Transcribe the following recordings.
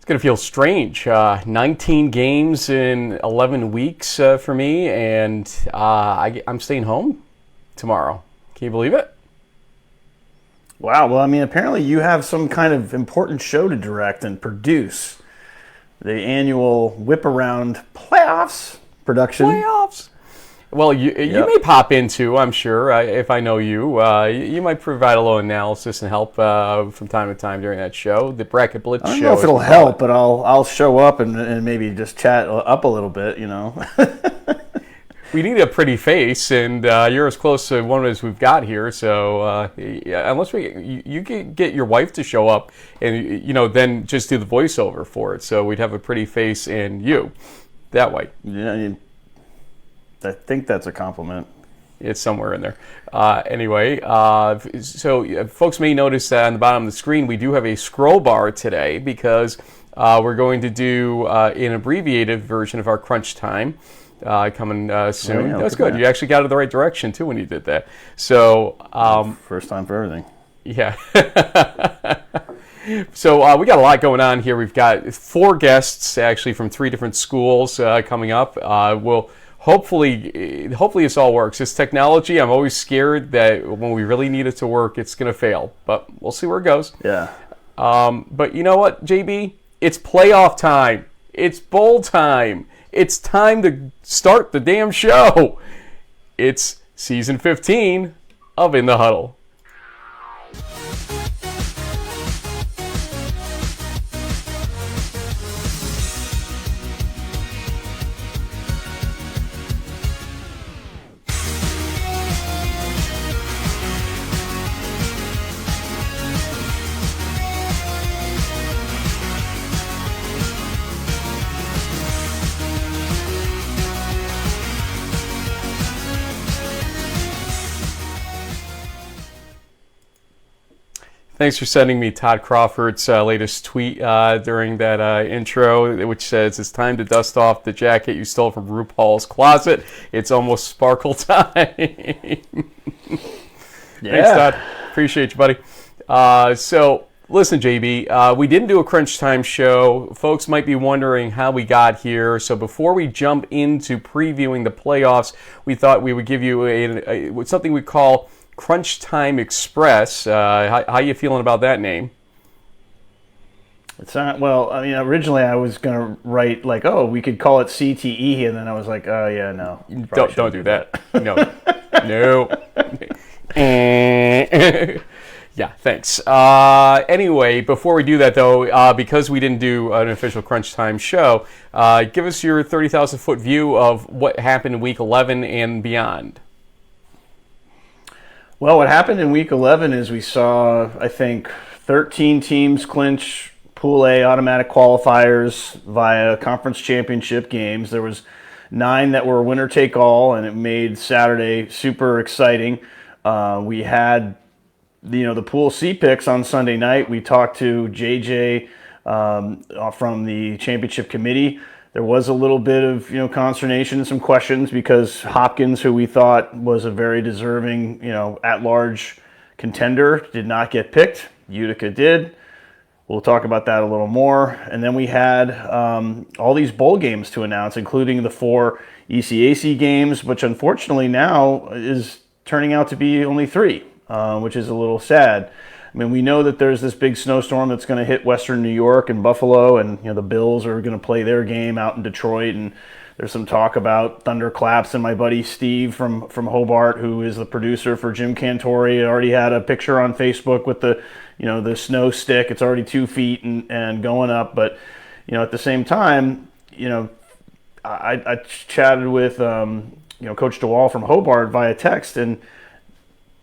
It's going to feel strange. 19 games in 11 weeks for me, and I'm staying home tomorrow. Can you believe it? Wow. Well, I mean, apparently you have some kind of important show to direct and produce. The annual Whip Around Playoffs production. Playoffs. Well, you may pop into, I'm sure, if I know you. You might provide a little analysis and help from time to time during that show, the Bracket Blitz show. I don't know if it'll help, but I'll show up and maybe just chat up a little bit, you know. We need a pretty face, and you're as close to one as we've got here. So unless you can get your wife to show up, and then just do the voiceover for it, so we'd have a pretty face and you that way. Yeah, I think that's a compliment. It's somewhere in there. Anyway, so folks may notice that on the bottom of the screen we do have a scroll bar today because we're going to do an abbreviated version of our crunch time. Coming soon. Oh, yeah, That's good. You actually got it the right direction too when you did that. So first time for everything. Yeah. So we got a lot going on here. We've got 4 guests actually from 3 different schools coming up. We'll hopefully this all works. This technology, I'm always scared that when we really need it to work, it's going to fail. But we'll see where it goes. Yeah. But you know what, JB? It's playoff time. It's bowl time. It's time to start the damn show. It's season 15 of In the Huddle. Thanks for sending me Todd Crawford's latest tweet during that intro, which says, "It's time to dust off the jacket you stole from RuPaul's closet. It's almost sparkle time." Yeah. Thanks, Todd. Appreciate you, buddy. So, listen, JB, we didn't do a crunch time show. Folks might be wondering how we got here. So before we jump into previewing the playoffs, we thought we would give you something we call Crunch Time Express. How you feeling about that name? It's not, well, I mean, originally I was going to write like, oh, we could call it CTE, and then I was like, oh, yeah, no. Don't do that. No. No. Yeah, thanks. Anyway, before we do that, though, because we didn't do an official Crunch Time show, give us your 30,000-foot view of what happened in Week 11 and beyond. Well, what happened in Week 11 is we saw, I think, 13 teams clinch Pool A automatic qualifiers via conference championship games. There was 9 that were winner-take-all, and it made Saturday super exciting. We had, the Pool C picks on Sunday night. We talked to JJ from the championship committee. There was a little bit of, consternation and some questions because Hopkins, who we thought was a very deserving, at-large contender, did not get picked. Utica did. We'll talk about that a little more. And then we had all these bowl games to announce, including the 4 ECAC games, which unfortunately now is turning out to be only 3, which is a little sad. I mean, we know that there's this big snowstorm that's going to hit western New York and Buffalo, and the Bills are going to play their game out in Detroit, and there's some talk about thunderclaps. And my buddy Steve from Hobart, who is the producer for Jim Cantori, already had a picture on Facebook with the snow stick. It's already 2 feet and going up, but at the same time, I chatted with Coach DeWall from Hobart via text, and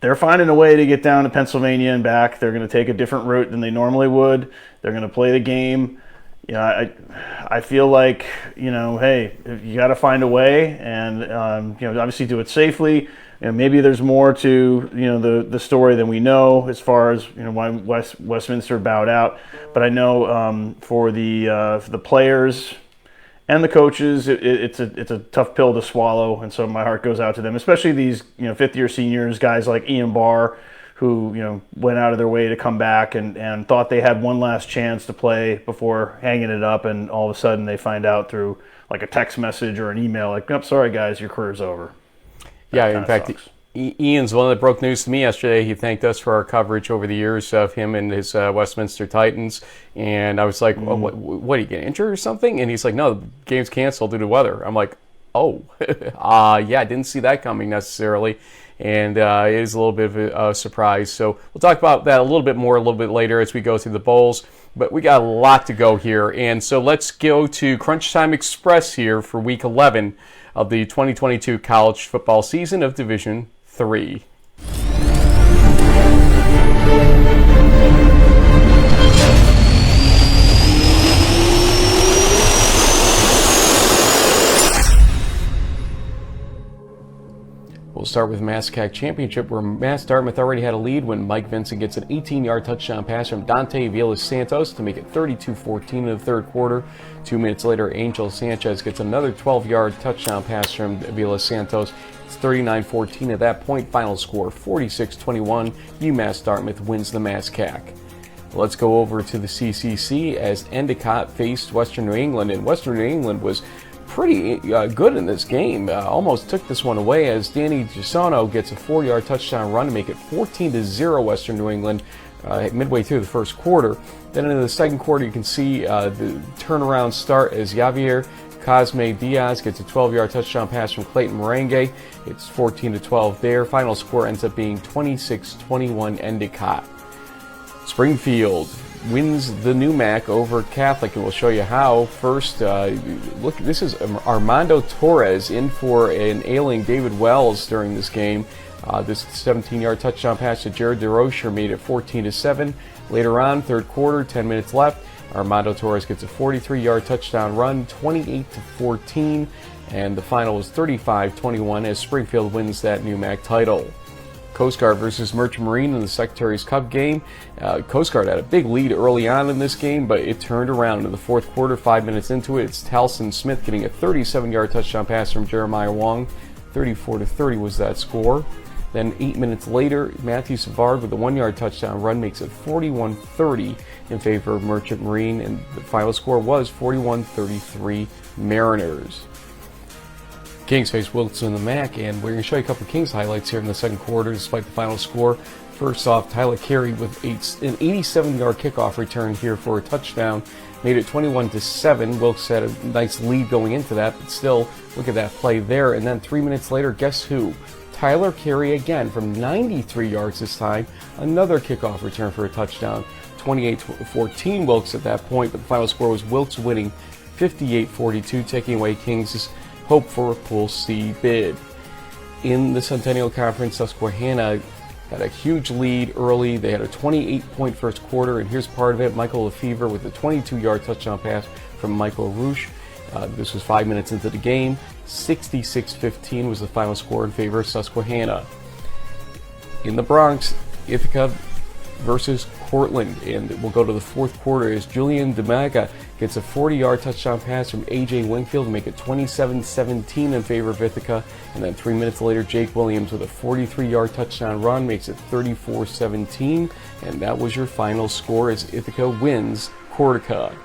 they're finding a way to get down to Pennsylvania and back. They're going to take a different route than they normally would. They're going to play the game. I feel like, hey, you got to find a way and, obviously do it safely. Maybe there's more to, the story than we know as far as, why Westminster bowed out. But I know for the players and the coaches, it's a tough pill to swallow, and so my heart goes out to them, especially these 5th-year seniors, guys like Ian Barr, who went out of their way to come back and thought they had one last chance to play before hanging it up, and all of a sudden they find out through like a text message or an email like, "I'm sorry guys, your career's over." Yeah, in fact, Ian's the one that broke news to me yesterday. He thanked us for our coverage over the years of him and his Westminster Titans. And I was like, what, did he get injured or something? And he's like, no, the game's canceled due to weather. I'm like, oh, yeah, I didn't see that coming necessarily. And it is a little bit of a surprise. So we'll talk about that a little bit more a little bit later as we go through the bowls. But we got a lot to go here. And so let's go to Crunch Time Express here for Week 11 of the 2022 college football season of Division III. We'll start with MASCAC Championship, where Mass Dartmouth already had a lead when Mike Vincent gets an 18-yard touchdown pass from Dante Vilas-Santos to make it 32-14 in the third quarter. 2 minutes later, Angel Sanchez gets another 12-yard touchdown pass from Vilas-Santos. It's 39-14 at that point. Final score, 46-21. UMass Dartmouth wins the MASCAC. Let's go over to the CCC as Endicott faced Western New England, and Western New England was pretty good in this game. Almost took this one away as Danny Gisano gets a 4-yard touchdown run to make it 14-0 Western New England midway through the first quarter. Then in the second quarter, you can see the turnaround start as Javier Cosme Diaz gets a 12-yard touchdown pass from Clayton Merengue. It's 14-12 there. Final score ends up being 26-21 Endicott. Springfield wins the NEWMAC over Catholic, and we'll show you how. First, look, this is Armando Torres in for an ailing David Wells during this game. This 17-yard touchdown pass to Jared DeRocher made it 14-7. Later on, third quarter, 10 minutes left, Armando Torres gets a 43-yard touchdown run, 28-14, and the final was 35-21 as Springfield wins that NEWMAC title. Coast Guard versus Merchant Marine in the Secretary's Cup game. Coast Guard had a big lead early on in this game, but it turned around in the fourth quarter. 5 minutes into it, it's Talson Smith getting a 37-yard touchdown pass from Jeremiah Wong. 34-30 was that score. Then 8 minutes later, Matthew Savard with a 1-yard touchdown run makes it 41-30 in favor of Merchant Marine, and the final score was 41-33 Mariners. Kings face Wilkes in the MAC, and we're going to show you a couple of Kings highlights here in the second quarter despite the final score. First off, Tyler Carey with an 87-yard kickoff return here for a touchdown. Made it 21-7. Wilkes had a nice lead going into that, but still, look at that play there. And then 3 minutes later, guess who? Tyler Carey again from 93 yards this time. Another kickoff return for a touchdown. 28-14 Wilkes at that point, but the final score was Wilkes winning 58-42, taking away Kings' hope for a Pool C bid. In the Centennial Conference, Susquehanna had a huge lead early. They had a 28-point first quarter, and here's part of it. Michael Lefevre with a 22-yard touchdown pass from Michael Roosh. This was 5 minutes into the game. 66-15 was the final score in favor of Susquehanna. In the Bronx, Ithaca versus Cortland, and we'll go to the fourth quarter as Julian DeMaga gets a 40-yard touchdown pass from A.J. Wingfield to make it 27-17 in favor of Ithaca, and then 3 minutes later, Jake Williams with a 43-yard touchdown run makes it 34-17, and that was your final score as Ithaca wins Corsica.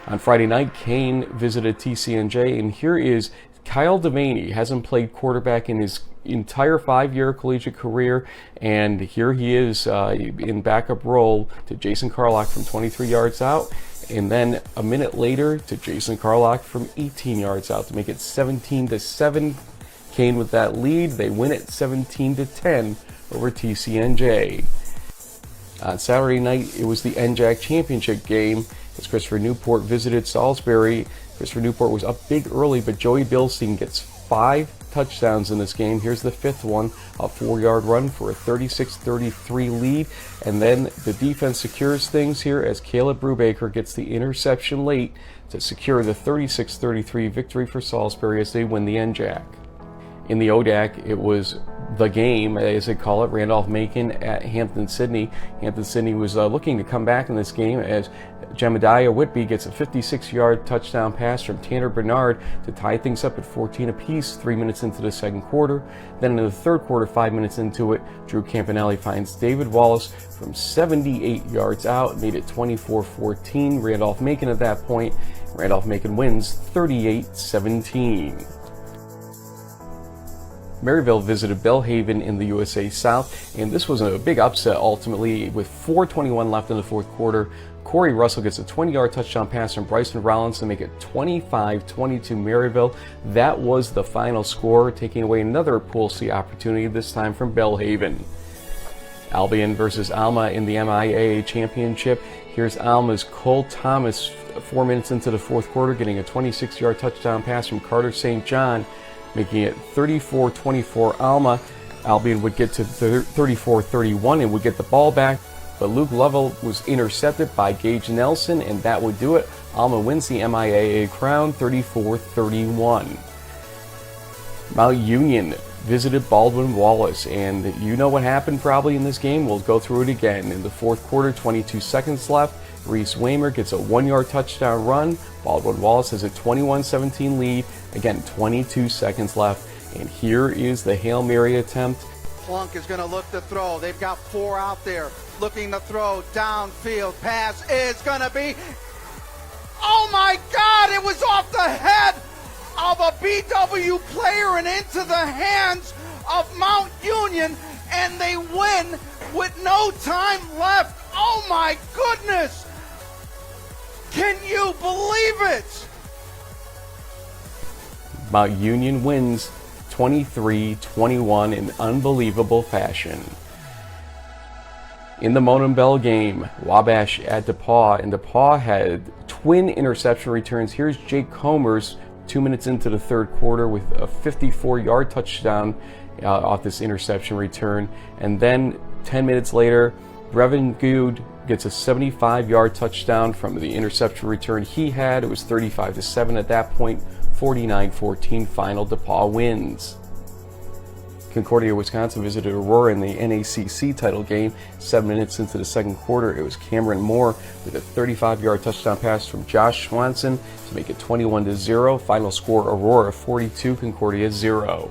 On Friday night, Kane visited TCNJ, and here is Kyle Devaney. Hasn't played quarterback in his entire 5-year collegiate career, and here he is in backup role to Jason Carlock from 23 yards out, and then a minute later to Jason Carlock from 18 yards out to make it 17-7. Kane with that lead. They win it 17-10 over TCNJ. On Saturday night, it was the NJAC championship game as Christopher Newport visited Salisbury. Christopher Newport was up big early, but Joey Bilstein gets 5 touchdowns in this game. Here's the 5th one, a 4-yard run for a 36-33 lead. And then the defense secures things here as Caleb Brubaker gets the interception late to secure the 36-33 victory for Salisbury as they win the NJAC. In the ODAC, it was the game, as they call it, Randolph-Macon at Hampton-Sydney. Hampton-Sydney was looking to come back in this game as Jemediah Whitby gets a 56-yard touchdown pass from Tanner Bernard to tie things up at 14 apiece 3 minutes into the second quarter. Then in the third quarter, 5 minutes into it, Drew Campanelli finds David Wallace from 78 yards out, made it 24-14. Randolph-Macon at that point. Randolph-Macon wins 38-17. Maryville visited Belhaven in the USA South, and this was a big upset ultimately. With 4:21 left in the fourth quarter, Corey Russell gets a 20-yard touchdown pass from Bryson Rollins to make it 25-22 Maryville. That was the final score, taking away another Pool C opportunity, this time from Belhaven. Albion versus Alma in the MIAA Championship. Here's Alma's Cole Thomas 4 minutes into the fourth quarter, getting a 26-yard touchdown pass from Carter St. John, making it 34-24 Alma. Albion would get to 34-31 and would get the ball back, but Luke Lovell was intercepted by Gage Nelson, and that would do it. Alma wins the MIAA crown 34-31. Mount Union visited Baldwin Wallace, and you know what happened probably in this game. We'll go through it again. In the fourth quarter, 22 seconds left, Reese Waymer gets a 1-yard touchdown run. Baldwin Wallace has a 21-17 lead. Again, 22 seconds left. And here is the Hail Mary attempt. Plunk is going to look to throw. They've got 4 out there looking to throw. Downfield pass is going to be... Oh my God! It was off the head of a BW player and into the hands of Mount Union, and they win with no time left. Oh my goodness! Can you believe it? Mount Union wins 23-21 in unbelievable fashion. In the Monon Bell game, Wabash at DePauw, and DePauw had twin interception returns. Here's Jake Comers 2 minutes into the third quarter with a 54-yard touchdown off this interception return. And then 10 minutes later, Brevin Good gets a 75-yard touchdown from the interception return he had. It was 35-7 at that point, 49-14 final. DePauw wins. Concordia, Wisconsin visited Aurora in the NACC title game. 7 minutes into the second quarter, it was Cameron Moore with a 35-yard touchdown pass from Josh Swanson to make it 21-0. Final score, Aurora 42, Concordia 0.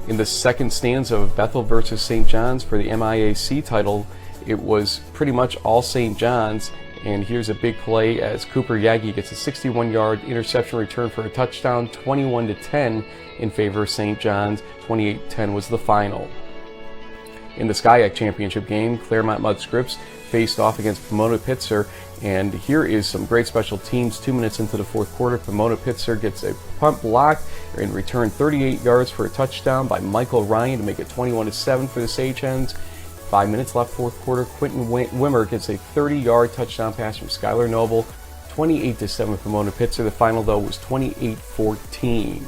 In the second stanza of Bethel versus St. John's for the MIAC title, it was pretty much all St. John's, and here's a big play as Cooper Yagi gets a 61-yard interception return for a touchdown, 21-10 in favor of St. John's. 28-10 was the final. In the SCIAC championship game, Claremont Mudd Scripps faced off against Pomona Pitzer, and here is some great special teams. 2 minutes into the fourth quarter, Pomona Pitzer gets a punt block and return 38 yards for a touchdown by Michael Ryan to make it 21-7 for the Sage Hens. 5 minutes left fourth quarter, Quentin Wimmer gets a 30-yard touchdown pass from Skylar Noble, 28-7 Pomona Pitzer. The final, though, was 28-14.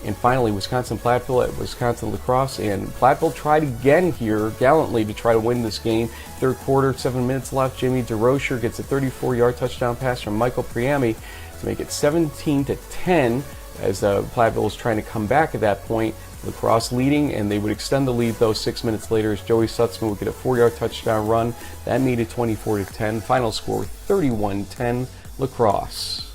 And finally, Wisconsin-Platteville at Wisconsin-Lacrosse, and Platteville tried again here gallantly to try to win this game. Third quarter, 7 minutes left, Jimmy DeRocher gets a 34-yard touchdown pass from Michael Priami to make it 17-10 as Platteville was trying to come back at that point. Lacrosse leading, and they would extend the lead, though, 6 minutes later as Joey Sutzman would get a 4-yard touchdown run. That made it 24-10. Final score, 31-10, Lacrosse.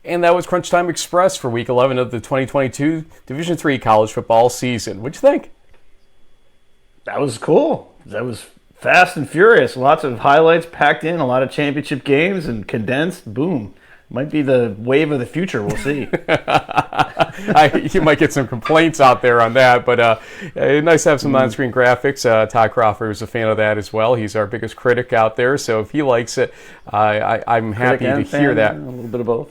And that was Crunch Time Express for Week 11 of the 2022 Division III college football season. What'd you think? That was cool. That was fast and furious. Lots of highlights packed in, a lot of championship games and condensed. Boom. Might be the wave of the future. We'll see. You might get some complaints out there on that, but nice to have some on-screen graphics. Todd Crawford is a fan of that as well. He's our biggest critic out there, so if he likes it, I'm happy to hear that. A little bit of both.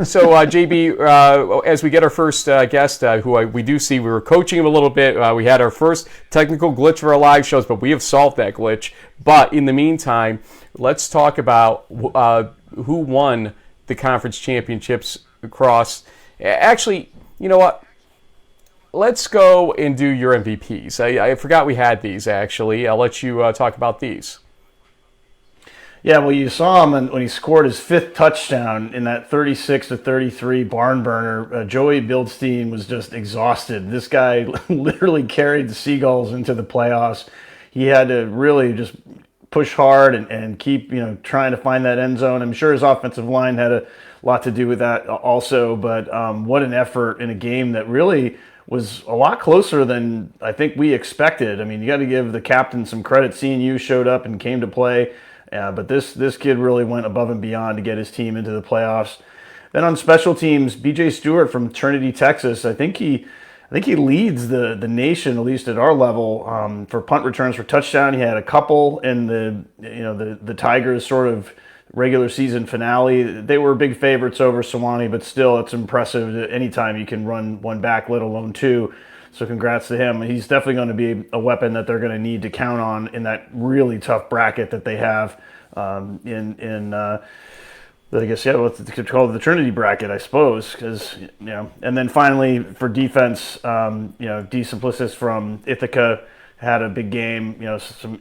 So, JB, as we get our first guest, who we do see, we were coaching him a little bit. We had our first technical glitch for our live shows, but we have solved that glitch. But in the meantime, let's talk about who won the conference championships across. Actually, you know what? Let's go and do your MVPs. I forgot we had these, actually. I'll let you talk about these. Yeah, well, you saw him when he scored his 5th touchdown in that 36-33 barn burner. Joey Bildstein was just exhausted. This guy literally carried the Seagulls into the playoffs. He had to really just push hard and keep trying to find that end zone. I'm sure his offensive line had a lot to do with that also. But what an effort in a game that really was a lot closer than I think we expected. I mean, you got to give the captain some credit. CNU showed up and came to play. But this kid really went above and beyond to get his team into the playoffs. Then on special teams, B.J. Stewart from Trinity, Texas, I think he leads the nation, at least at our level, for punt returns for touchdown. He had a couple in the Tigers sort of regular season finale. They were big favorites over Sewanee, but still, it's impressive anytime you can run one back, let alone two. So congrats to him. He's definitely going to be a weapon that they're going to need to count on in that really tough bracket that they have I guess, yeah, what's it called, the Trinity bracket, I suppose, because, and then finally for defense, D. Simplicis from Ithaca had a big game, some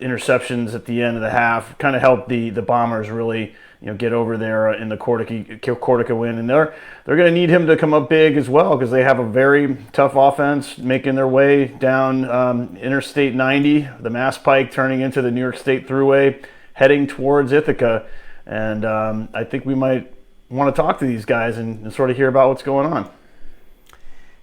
interceptions at the end of the half, kind of helped the Bombers really, get over there in the Cortica win, and they're going to need him to come up big as well because they have a very tough offense making their way down Interstate 90, the Mass Pike, turning into the New York State Thruway, heading towards Ithaca. And I think we might want to talk to these guys and sort of hear about what's going on.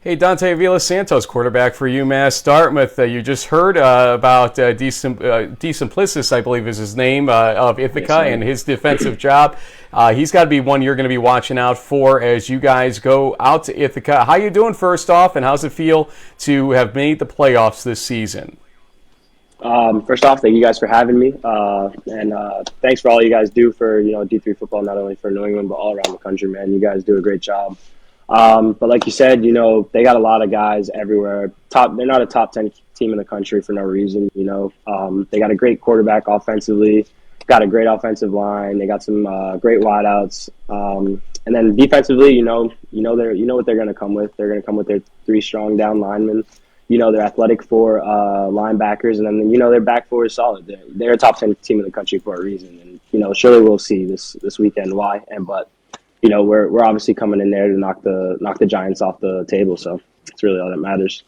Hey, Dante Avila Santos, quarterback for UMass Dartmouth. You just heard about D. Simplicis, I believe is his name, of Ithaca, and his defensive job. He's got to be one you're going to be watching out for as you guys go out to Ithaca. How you doing, first off, and how's it feel to have made the playoffs this season? First off, thank you guys for having me, and thanks for all you guys do for D3 football, not only for New England but all around the country, man. You guys do a great job. But like you said, they got a lot of guys everywhere. They're not a top 10 team in the country for no reason. They got a great quarterback offensively, got a great offensive line. They got some great wideouts, and then defensively, you know what they're going to come with. They're going to come with their 3 strong down linemen. They're athletic for linebackers, and then their back four is solid. They're a top 10 team in the country for a reason, and surely we'll see this weekend why. But we're obviously coming in there to knock the Giants off the table, so it's really all that matters.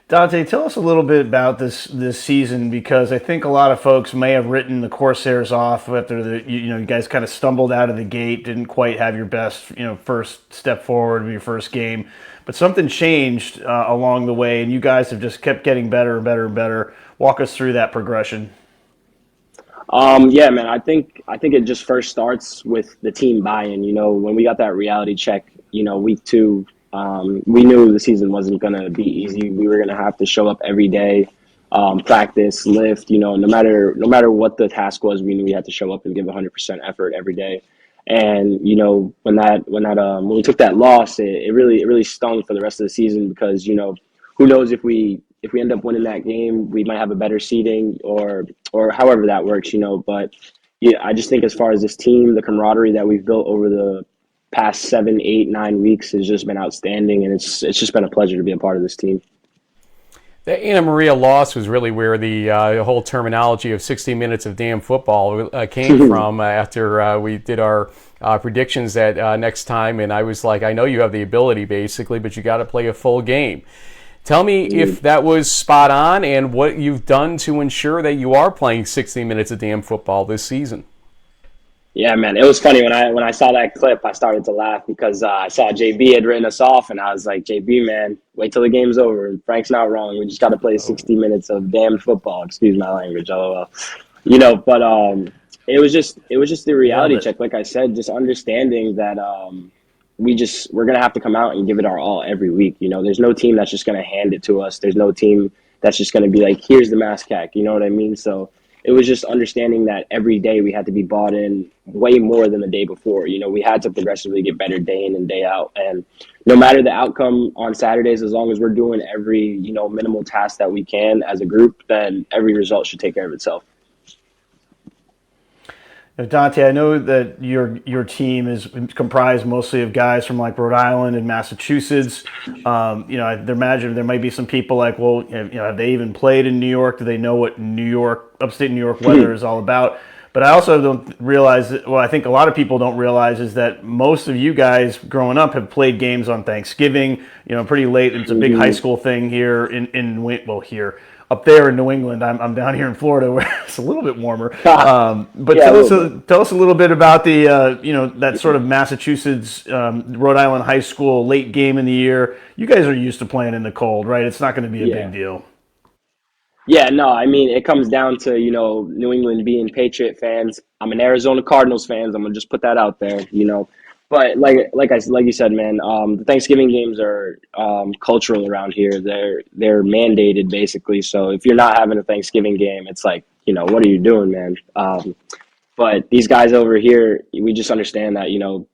Dante, tell us a little bit about this season, because I think a lot of folks may have written the Corsairs off after you guys kind of stumbled out of the gate, didn't quite have your best first step forward in your first game, but something changed along the way, and you guys have just kept getting better and better and better. Walk us through that progression. Yeah, man, I think it just first starts with the team buy-in. When we got that reality check, week 2. We knew the season wasn't going to be easy. We were going to have to show up every day, practice, lift, no matter what the task was, we knew we had to show up and give 100% effort every day. And, when we took that loss, it really stung for the rest of the season because, who knows if we end up winning that game, we might have a better seeding or however that works, but yeah, I just think as far as this team, the camaraderie that we've built over the past 7, 8, 9 weeks has just been outstanding, and it's just been a pleasure to be a part of this team. The Anna Maria loss was really where the whole terminology of 60 minutes of damn football came from after we did our predictions that next time, and I was like, I know you have the ability basically, but you got to play a full game. Tell me if that was spot on and what you've done to ensure that you are playing 60 minutes of damn football this season. Yeah, man, it was funny when I saw that clip. I started to laugh because I saw JB had written us off, and I was like, JB, man, wait till the game's over. Frank's not wrong. We just got to play 60 minutes of damn football. Excuse my language, lol. But it was just the reality check. Like I said, just understanding that we're gonna have to come out and give it our all every week. There's no team that's just gonna hand it to us. There's no team that's just gonna be like, here's the MassCAC. You know what I mean? So it was just understanding that every day we had to be bought in way more than the day before. We had to progressively get better day in and day out. And no matter the outcome on Saturdays, as long as we're doing every, minimal task that we can as a group, then every result should take care of itself. Now, Dante, I know that your team is comprised mostly of guys from like Rhode Island and Massachusetts. I imagine there might be some people like, well, have they even played in New York? Do they know what upstate New York weather is all about? But I also don't realize that, well, I think a lot of people don't realize is that most of you guys growing up have played games on Thanksgiving, pretty late. It's a big high school thing here here up there in New England. I'm down here in Florida where it's a little bit warmer. But Yeah, tell us a little bit about the, that sort of Massachusetts, Rhode Island high school late game in the year. You guys are used to playing in the cold, right? It's not going to be a big deal. Yeah, no, I mean, it comes down to, New England being Patriot fans. I'm an Arizona Cardinals fans. I'm gonna just put that out there. But like you said, man, the Thanksgiving games are cultural around here. They're mandated basically. So if you're not having a Thanksgiving game, it's like, what are you doing, man? But these guys over here, we just understand that,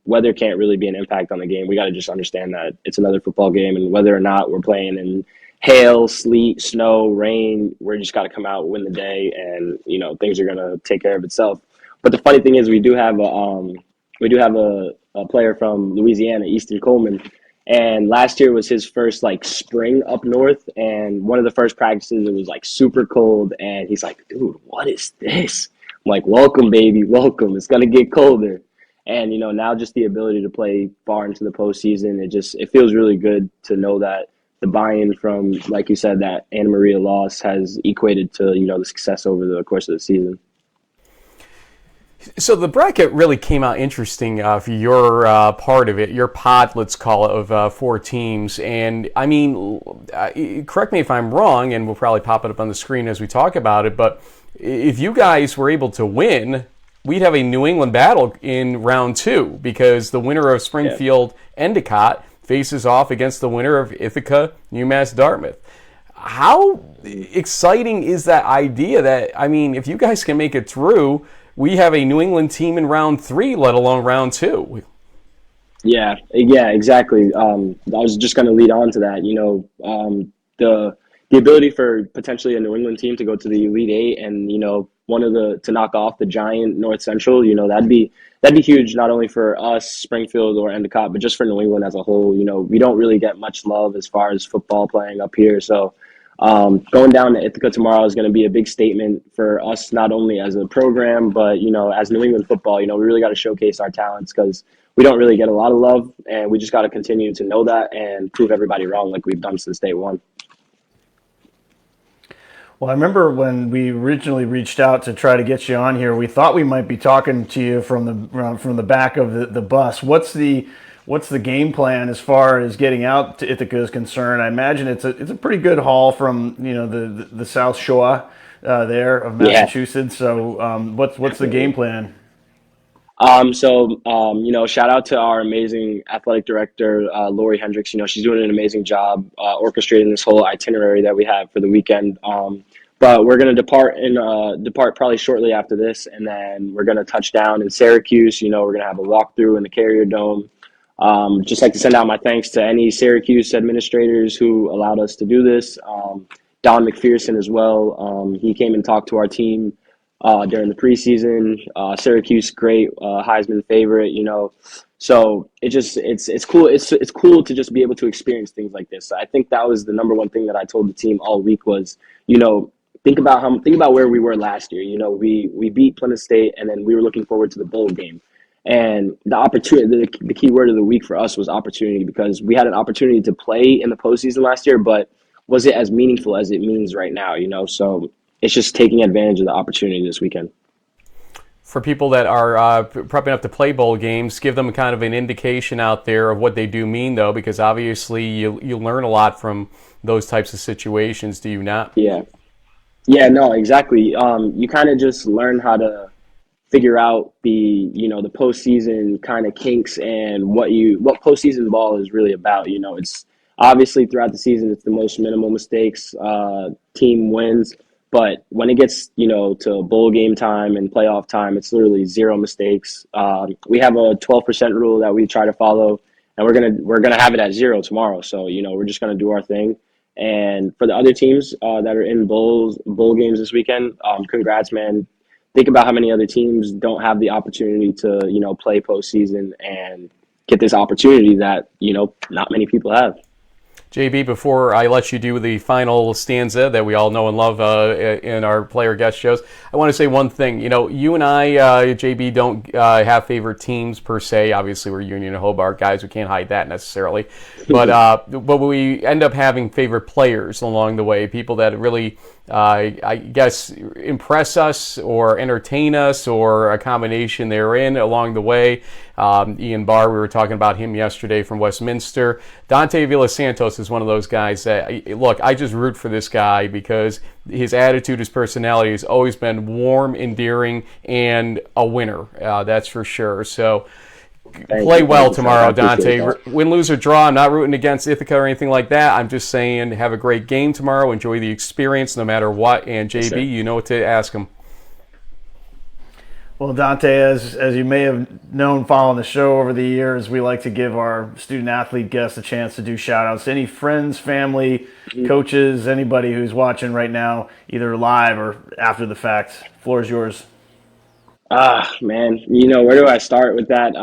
weather can't really be an impact on the game. We got to just understand that it's another football game, and whether or not we're playing in hail, sleet, snow, rain, we're just got to come out, win the day, and, things are going to take care of itself. But the funny thing is we do have a player from Louisiana, Easton Coleman, and last year was his first spring up north, and one of the first practices, it was super cold, and he's like, dude, what is this? I'm like, welcome, baby, welcome. It's gonna get colder. And now just the ability to play far into the postseason, it feels really good to know that the buy-in from, like you said, that Anna Maria loss has equated to the success over the course of the season. So the bracket really came out interesting for your part of it, your pod, let's call it, of 4 teams. And I mean, correct me if I'm wrong, and we'll probably pop it up on the screen as we talk about it, but if you guys were able to win, we'd have a New England battle in round 2, because the winner of Springfield Endicott faces off against the winner of Ithaca UMass Dartmouth. How exciting is that idea that, I mean, if you guys can make it through, we have a New England team in round 3, let alone round 2. Yeah, exactly. I was just going to lead on to that. The ability for potentially a New England team to go to the Elite Eight and to knock off the giant North Central, that'd be huge, not only for us, Springfield or Endicott, but just for New England as a whole. We don't really get much love as far as football playing up here, so. Going down to Ithaca tomorrow is going to be a big statement for us, not only as a program, but, as New England football, we really got to showcase our talents because we don't really get a lot of love, and we just got to continue to know that and prove everybody wrong like we've done since day one. Well, I remember when we originally reached out to try to get you on here, we thought we might be talking to you from the back of the bus. What's the game plan as far as getting out to Ithaca is concerned? I imagine it's a pretty good haul from the South Shore there of Massachusetts. Yeah. So what's the game plan? Shout out to our amazing athletic director, Lori Hendricks. She's doing an amazing job orchestrating this whole itinerary that we have for the weekend. But we're going to depart probably shortly after this, and then we're going to touch down in Syracuse. We're going to have a walkthrough in the Carrier Dome. Just like to send out my thanks to any Syracuse administrators who allowed us to do this. Don McPherson as well. He came and talked to our team during the preseason. Syracuse, great Heisman favorite. So it's cool. It's cool to just be able to experience things like this. I think that was the number one thing that I told the team all week was, think about where we were last year. We beat Plymouth State, and then we were looking forward to the bowl game. And the opportunity, the key word of the week for us was opportunity, because we had an opportunity to play in the postseason last year, but was it as meaningful as it means right now? So it's just taking advantage of the opportunity this weekend. For people that are prepping up to play bowl games, give them kind of an indication out there of what they do mean, though, because obviously you learn a lot from those types of situations, do you not? Yeah, no, exactly. You kind of just learn how to figure out the postseason kind of kinks and what postseason ball is really about. It's obviously throughout the season, it's the most minimal mistakes, team wins. But when it gets, to bowl game time and playoff time, it's literally 0 mistakes. We have a 12% rule that we try to follow, and we're gonna have it at 0 tomorrow. So we're just gonna do our thing. And for the other teams that are in bowl games this weekend, congrats, man. think about how many other teams don't have the opportunity to, play postseason and get this opportunity that, not many people have. JB, before I let you do the final stanza that we all know and love in our player guest shows, I want to say one thing. You and I, JB, don't have favorite teams per se. Obviously, we're Union and Hobart guys. We can't hide that necessarily. But we end up having favorite players along the way, people that really, I guess, impress us or entertain us, or a combination therein along the way. Ian Barr, we were talking about him yesterday from Westminster. Dante Villasantos is one of those guys that, look, I just root for this guy because his attitude, his personality has always been warm, endearing, and a winner. That's for sure. So play well tomorrow, Dante. Win, lose, or draw. I'm not rooting against Ithaca or anything like that. I'm just saying have a great game tomorrow. Enjoy the experience no matter what. And JB, you know what to ask him. Well, Dante, as you may have known following the show over the years, we like to give our student-athlete guests a chance to do shout-outs to any friends, family, coaches, anybody who's watching right now, either live or after the fact. Floor is yours. Man, where do I start with that?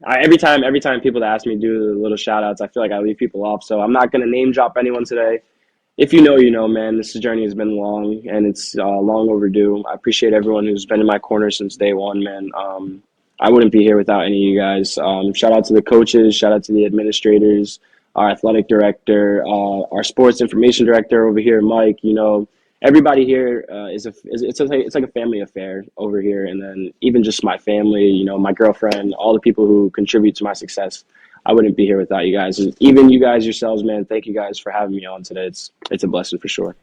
Every time people ask me to do the little shout-outs, I feel like I leave people off, so I'm not going to name-drop anyone today. If you know, man, this journey has been long, and it's long overdue. I appreciate everyone who's been in my corner since day one, man. I wouldn't be here without any of you guys. Shout out to the coaches, shout out to the administrators, our athletic director, our sports information director over here, Mike. Everybody here it's like a family affair over here, and then even just my family, my girlfriend, all the people who contribute to my success. I wouldn't be here without you guys. And even you guys yourselves, man, thank you guys for having me on today. It's a blessing for sure.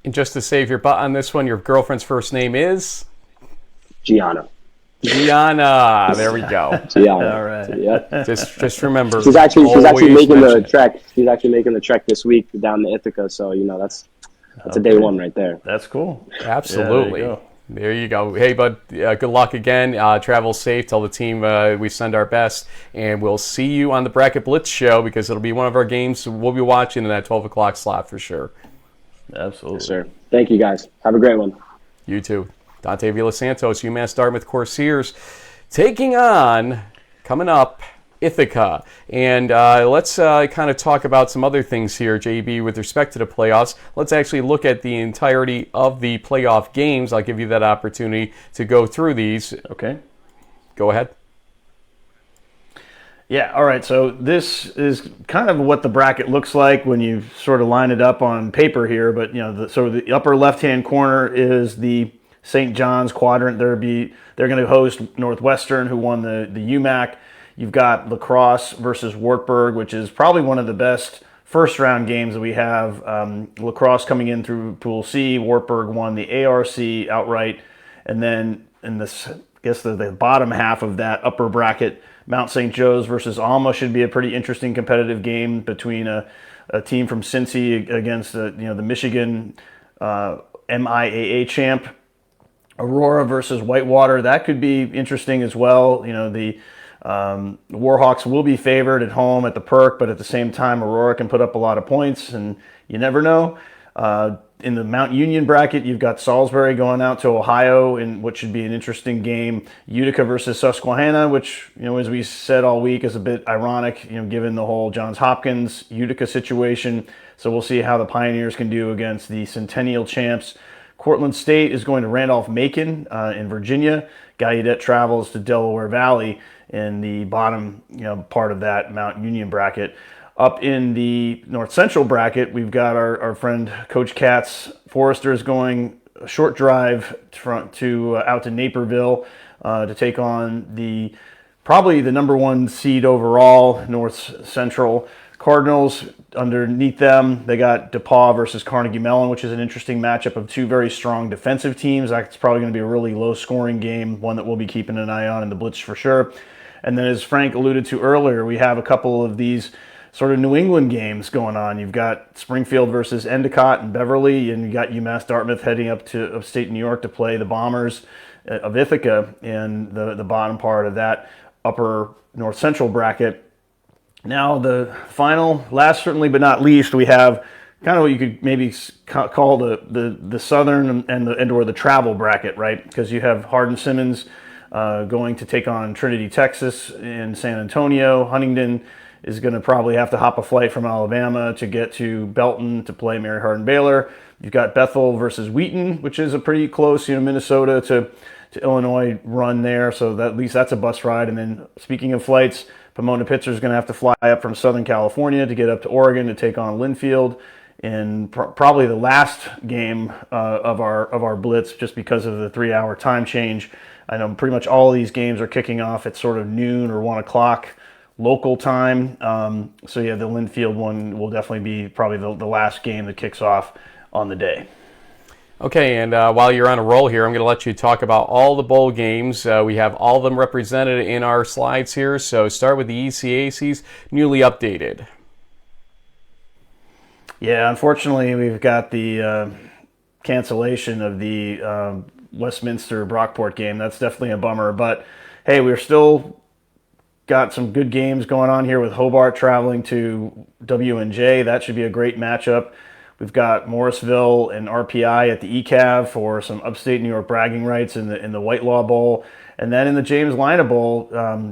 And just to save your butt on this one, your girlfriend's first name is? Gianna. Gianna. There we go. Gianna. All right. Yeah. Just remember. She's actually making the it. trek. She's actually making the trek this week down to Ithaca. So, that's a day one right there. That's cool. Absolutely. Yeah, there you go. Hey, bud, good luck again. Travel safe. Tell the team we send our best. And we'll see you on the Bracket Blitz show because it'll be one of our games we'll be watching in that 12 o'clock slot for sure. Absolutely. Yes, sir. Thank you, guys. Have a great one. You too. Dante Villasantos, UMass Dartmouth Corsairs, taking on, coming up, Ithaca. And let's kind of talk about some other things here, JB, with respect to the playoffs. Let's actually look at the entirety of the playoff games. I'll give you that opportunity to go through these. Okay. Go ahead. Yeah, all right. So this is kind of what the bracket looks like when you sort of line it up on paper here. But, so the upper left-hand corner is the St. John's quadrant. They're going to host Northwestern, who won the UMAC. You've got La Crosse versus Wartburg, which is probably one of the best first-round games that we have. La Crosse coming in through Pool C. Wartburg won the ARC outright. And then in this, I guess the bottom half of that upper bracket, Mount St. Joe's versus Alma should be a pretty interesting competitive game between a team from Cincy against the Michigan MIAA champ. Aurora versus Whitewater, that could be interesting as well. The Warhawks will be favored at home at the Perk, but at the same time, Aurora can put up a lot of points, and you never know. In the Mount Union bracket, you've got Salisbury going out to Ohio in what should be an interesting game. Utica versus Susquehanna, which, as we said all week, is a bit ironic, given the whole Johns Hopkins Utica situation. So we'll see how the Pioneers can do against the Centennial champs. Cortland State is going to Randolph-Macon in Virginia. Gallaudet travels to Delaware Valley in the bottom part of that Mount Union bracket. Up in the North Central bracket, we've got our friend Coach Katz. Forrester is going a short drive out to Naperville to take on probably the number one seed overall, North Central Cardinals. Underneath them, they got DePauw versus Carnegie Mellon, which is an interesting matchup of two very strong defensive teams. That's probably going to be a really low-scoring game, one that we'll be keeping an eye on in the Blitz for sure. And then, as Frank alluded to earlier, we have a couple of these sort of New England games going on. You've got Springfield versus Endicott and Beverly, and you got UMass Dartmouth heading up to upstate New York to play the Bombers of Ithaca in the bottom part of that upper North Central bracket. Now the final, last certainly but not least, we have kind of what you could maybe call the Southern and or the travel bracket, right? Because you have Hardin-Simmons going to take on Trinity, Texas in San Antonio. Huntingdon is going to probably have to hop a flight from Alabama to get to Belton to play Mary Hardin-Baylor. You've got Bethel versus Wheaton, which is a pretty close, Minnesota to Illinois run there. So at least that's a bus ride. And then speaking of flights, Pomona-Pitzer is going to have to fly up from Southern California to get up to Oregon to take on Linfield in probably the last game of our blitz, just because of the 3-hour time change. I know pretty much all of these games are kicking off at sort of noon or 1 o'clock local time. So yeah, the Linfield one will definitely be probably the last game that kicks off on the day. Okay, and while you're on a roll here, I'm going to let you talk about all the bowl games. We have all of them represented in our slides here. So start with the ECACs, newly updated. Yeah, unfortunately, we've got the cancellation of the Westminster Brockport game. That's definitely a bummer. But hey, we're still got some good games going on here with Hobart traveling to WNJ. That should be a great matchup. We've got Morrisville and RPI at the ECAV for some upstate New York bragging rights in the Whitelaw Bowl. And then in the James Lina Bowl,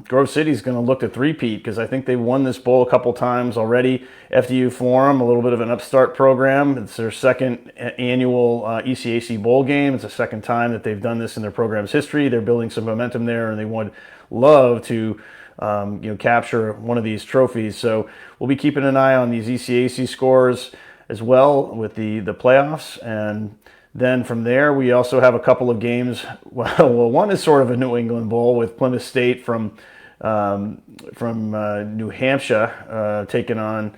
Grove City is going to look to three-peat because I think they've won this bowl a couple times already. FDU Forum, a little bit of an upstart program. It's their second annual ECAC bowl game. It's the second time that they've done this in their program's history. They're building some momentum there, and they would love to capture one of these trophies. So we'll be keeping an eye on these ECAC scores as well with the playoffs. And then from there, we also have a couple of games. Well, one is sort of a New England Bowl with Plymouth State from New Hampshire taking on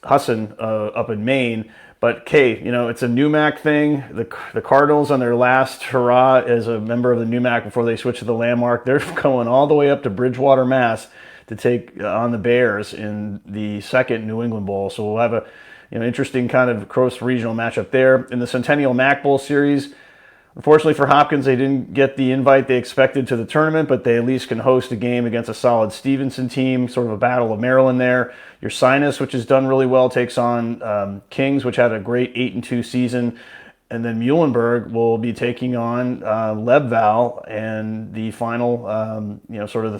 Husson up in Maine. But Kay, it's a NUMAC thing. The Cardinals on their last hurrah as a member of the NUMAC before they switch to the Landmark, they're going all the way up to Bridgewater, Mass, to take on the Bears in the second New England Bowl. So we'll have a interesting kind of cross regional matchup there. In the Centennial Mac Bowl series, unfortunately for Hopkins, they didn't get the invite they expected to the tournament, but they at least can host a game against a solid Stevenson team, sort of a battle of Maryland there. Your Sinus, which has done really well, takes on Kings, which had a great 8-2 season. And then Muhlenberg will be taking on Lebval and the final, sort of the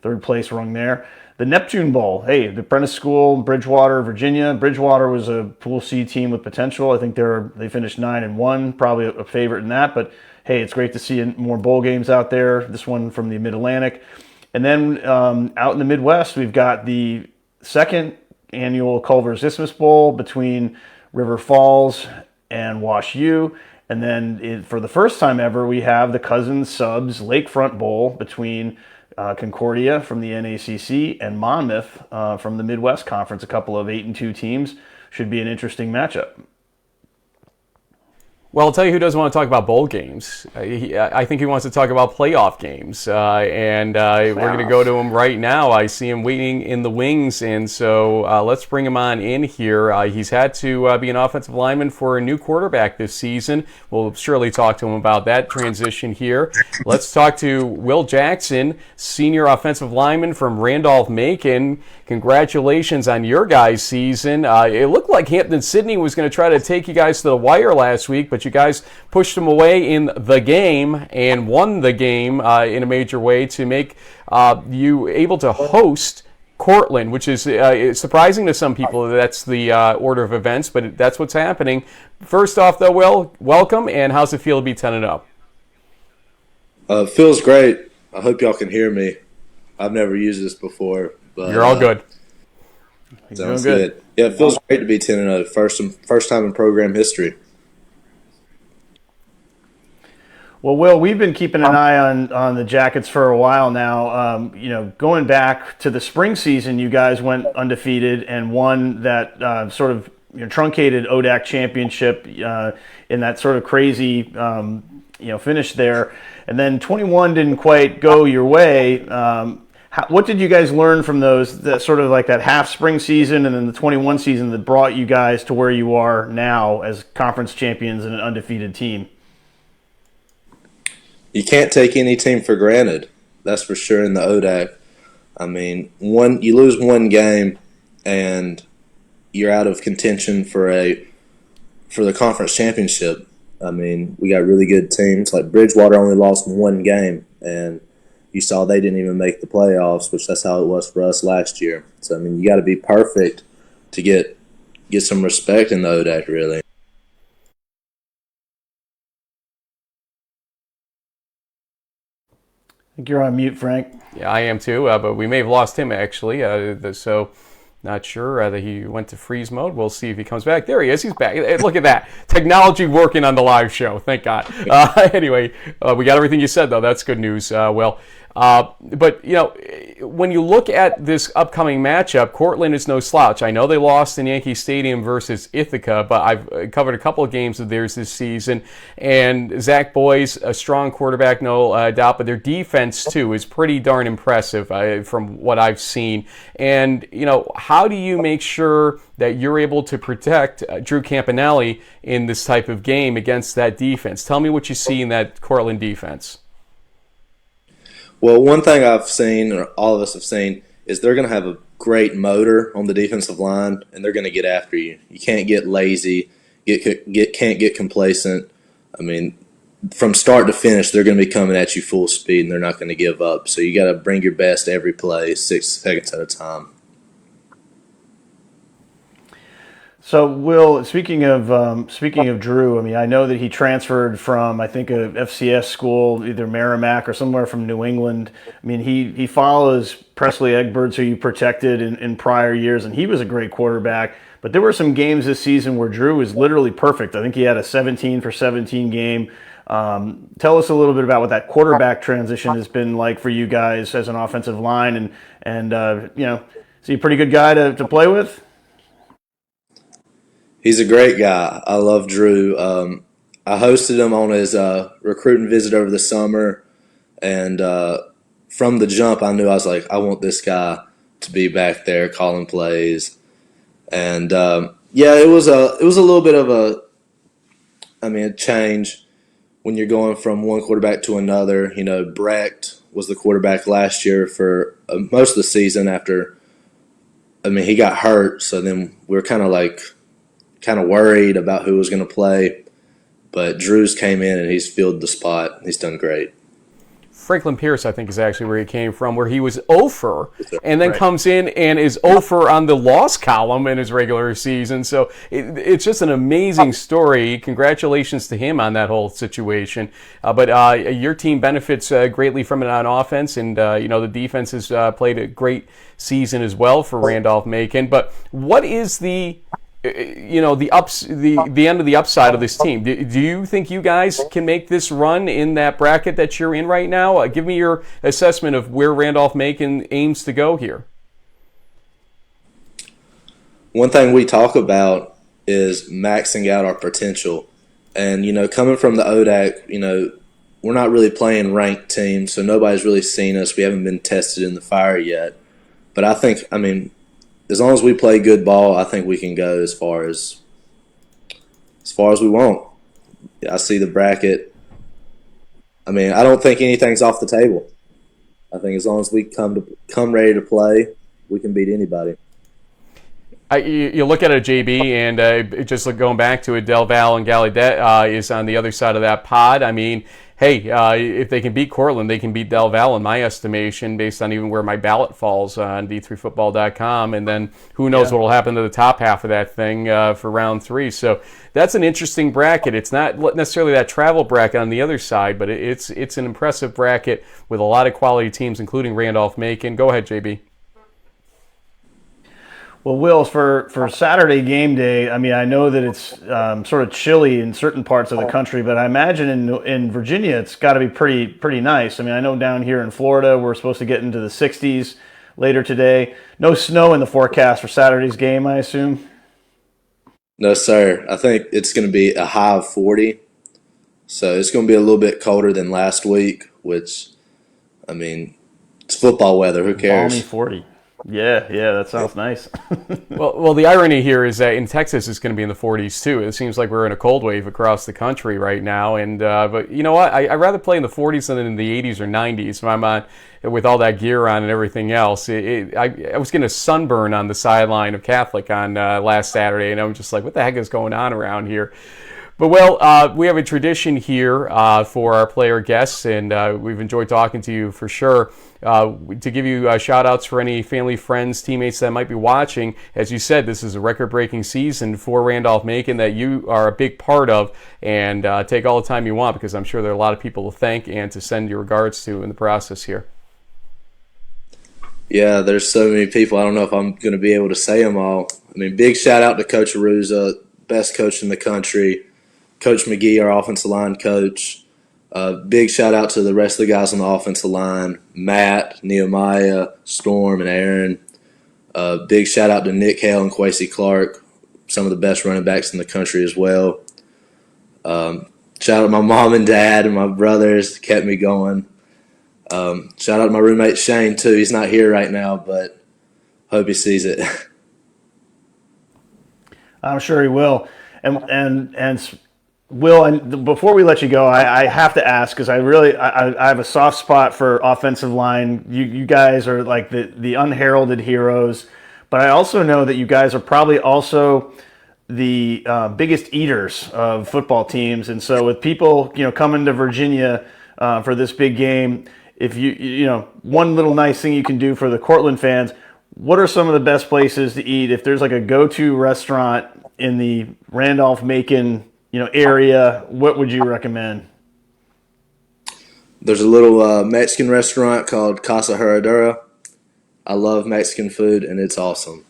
third place rung there. The Neptune Bowl, hey, the Apprentice School, Bridgewater, Virginia. Bridgewater was a Pool C team with potential. I think they finished 9-1, probably a favorite in that. But hey, it's great to see more bowl games out there. This one from the Mid-Atlantic. And then out in the Midwest, we've got the second annual Culver's Isthmus Bowl between River Falls and Wash U. And then for the first time ever, we have the Cousins Subs Lakefront Bowl between Concordia from the NACC and Monmouth from the Midwest Conference. A couple of 8-2 teams. Should be an interesting matchup. Well, I'll tell you who doesn't want to talk about bowl games. I think he wants to talk about playoff games. And we're going to go to him right now. I see him waiting in the wings, and so let's bring him on in here. He's had to be an offensive lineman for a new quarterback this season. We'll surely talk to him about that transition here. Let's talk to Will Jackson, senior offensive lineman from Randolph-Macon. Congratulations on your guys' season. It looked like Hampton-Sydney was going to try to take you guys to the wire last week, but you guys pushed them away in the game and won the game in a major way to make you able to host Cortland, which is surprising to some people. That's the order of events, but that's what's happening. First off, though, Will, welcome, and how's it feel to be 10-0? Feels great. I hope y'all can hear me. I've never used this before. But, you're all good. Sounds good. Yeah, it feels great to be 10-0. First time in program history. Well, Will, we've been keeping an eye on the Jackets for a while now. Going back to the spring season, you guys went undefeated and won that sort of truncated ODAC championship in that sort of crazy finish there. And then 21 didn't quite go your way. What did you guys learn from that sort of like that half spring season and then the 21 season that brought you guys to where you are now as conference champions and an undefeated team? You can't take any team for granted. That's for sure in the ODAC. I mean, you lose one game and you're out of contention for the conference championship. I mean, we got really good teams. Like Bridgewater only lost one game, and you saw they didn't even make the playoffs, which that's how it was for us last year. So, I mean, you got to be perfect to get some respect in the ODAC, really. I think you're on mute, Frank. Yeah, I am too, but we may have lost him actually. So not sure that he went to freeze mode. We'll see if he comes back. There he is. He's back. Look at that. Technology working on the live show. Thank God. Anyway, we got everything you said, though. That's good news. But, you know, when you look at this upcoming matchup, Cortland is no slouch. I know they lost in Yankee Stadium versus Ithaca, but I've covered a couple of games of theirs this season. And Zach Boy's a strong quarterback, no doubt, but their defense, too, is pretty darn impressive from what I've seen. And, you know, how do you make sure that you're able to protect Drew Campanelli in this type of game against that defense? Tell me what you see in that Cortland defense. Well, one thing I've seen, or all of us have seen, is they're going to have a great motor on the defensive line, and they're going to get after you. You can't get lazy, can't get complacent. I mean, from start to finish, they're going to be coming at you full speed, and they're not going to give up. So you got to bring your best every play, 6 seconds at a time. So, Will, speaking of Drew, I mean, I know that he transferred from, I think, a FCS school, either Merrimack or somewhere from New England. I mean, he follows Presley Egberts, who you protected in prior years, and he was a great quarterback. But there were some games this season where Drew was literally perfect. I think he had a 17 for 17 game. Tell us a little bit about what that quarterback transition has been like for you guys as an offensive line, and you know, is he a pretty good guy to play with? He's a great guy. I love Drew. I hosted him on his recruiting visit over the summer, and from the jump, I knew I was like, I want this guy to be back there calling plays. And yeah, it was a little bit of a change when you're going from one quarterback to another. You know, Brecht was the quarterback last year for most of the season. After, he got hurt, so then we were kind of worried about who was going to play, but Drew's came in and he's filled the spot. He's done great. Franklin Pierce, I think, is actually where he came from, where he was 0-for, and then comes in and is 0-for on the loss column in his regular season. So it's just an amazing story. Congratulations to him on that whole situation. But your team benefits greatly from it on offense, and the defense has played a great season as well for Randolph-Macon. But what is the end of the upside of this team? Do you think you guys can make this run in that bracket that you're in right now? Give me your assessment of where Randolph-Macon aims to go here. One thing we talk about is maxing out our potential. And, coming from the ODAC, we're not really playing ranked teams, so nobody's really seen us. We haven't been tested in the fire yet. But I think, as long as we play good ball, I think we can go as far as we want. I see the bracket. I don't think anything's off the table. I think as long as we come ready to play, we can beat anybody. You look at it, JB, and just going back to it, Del Val and Gallaudet is on the other side of that pod. If they can beat Cortland, they can beat Del Val in my estimation, based on even where my ballot falls on D3Football.com. And then who knows what will happen to the top half of that thing for round 3. So that's an interesting bracket. It's not necessarily that travel bracket on the other side, but it's an impressive bracket with a lot of quality teams, including Randolph-Macon. Go ahead, JB. Well, Will, for Saturday game day, I know that it's sort of chilly in certain parts of the country, but I imagine in Virginia it's got to be pretty nice. I know down here in Florida we're supposed to get into the 60s later today. No snow in the forecast for Saturday's game, I assume? No, sir. I think it's going to be a high of 40, so it's going to be a little bit colder than last week, which, it's football weather. Who cares? Balmy 40. Yeah, that sounds nice. Well, the irony here is that in Texas it's going to be in the 40s too. It seems like we're in a cold wave across the country right now. And but you know what? I'd rather play in the 40s than in the 80s or 90s. When I'm on with all that gear on and everything else. I was getting a sunburn on the sideline of Catholic on last Saturday, and I'm just like, what the heck is going on around here? But well, we have a tradition here for our player guests, and we've enjoyed talking to you for sure. To give you shout outs for any family, friends, teammates that might be watching. As you said, this is a record-breaking season for Randolph-Macon that you are a big part of, and take all the time you want, because I'm sure there are a lot of people to thank and to send your regards to in the process here. Yeah, there's so many people. I don't know if I'm going to be able to say them all. I mean, big shout out to Coach Aruza, best coach in the country. Coach McGee, our offensive line coach. Big shout out to the rest of the guys on the offensive line, Matt, Nehemiah, Storm, and Aaron. Big shout out to Nick Hale and Kwesi Clark, some of the best running backs in the country as well. Shout out to my mom and dad and my brothers, kept me going. Shout out to my roommate Shane too. He's not here right now, but hope he sees it. I'm sure he will. And Will, and before we let you go, I have to ask, because I have a soft spot for offensive line. You guys are like the unheralded heroes, but I also know that you guys are probably also the biggest eaters of football teams. And so with people coming to Virginia for this big game, if one little nice thing you can do for the Cortland fans, what are some of the best places to eat? If there's like a go-to restaurant in the Randolph-Macon area, what would you recommend? There's a little Mexican restaurant called Casa Herradura. I love Mexican food, and it's awesome.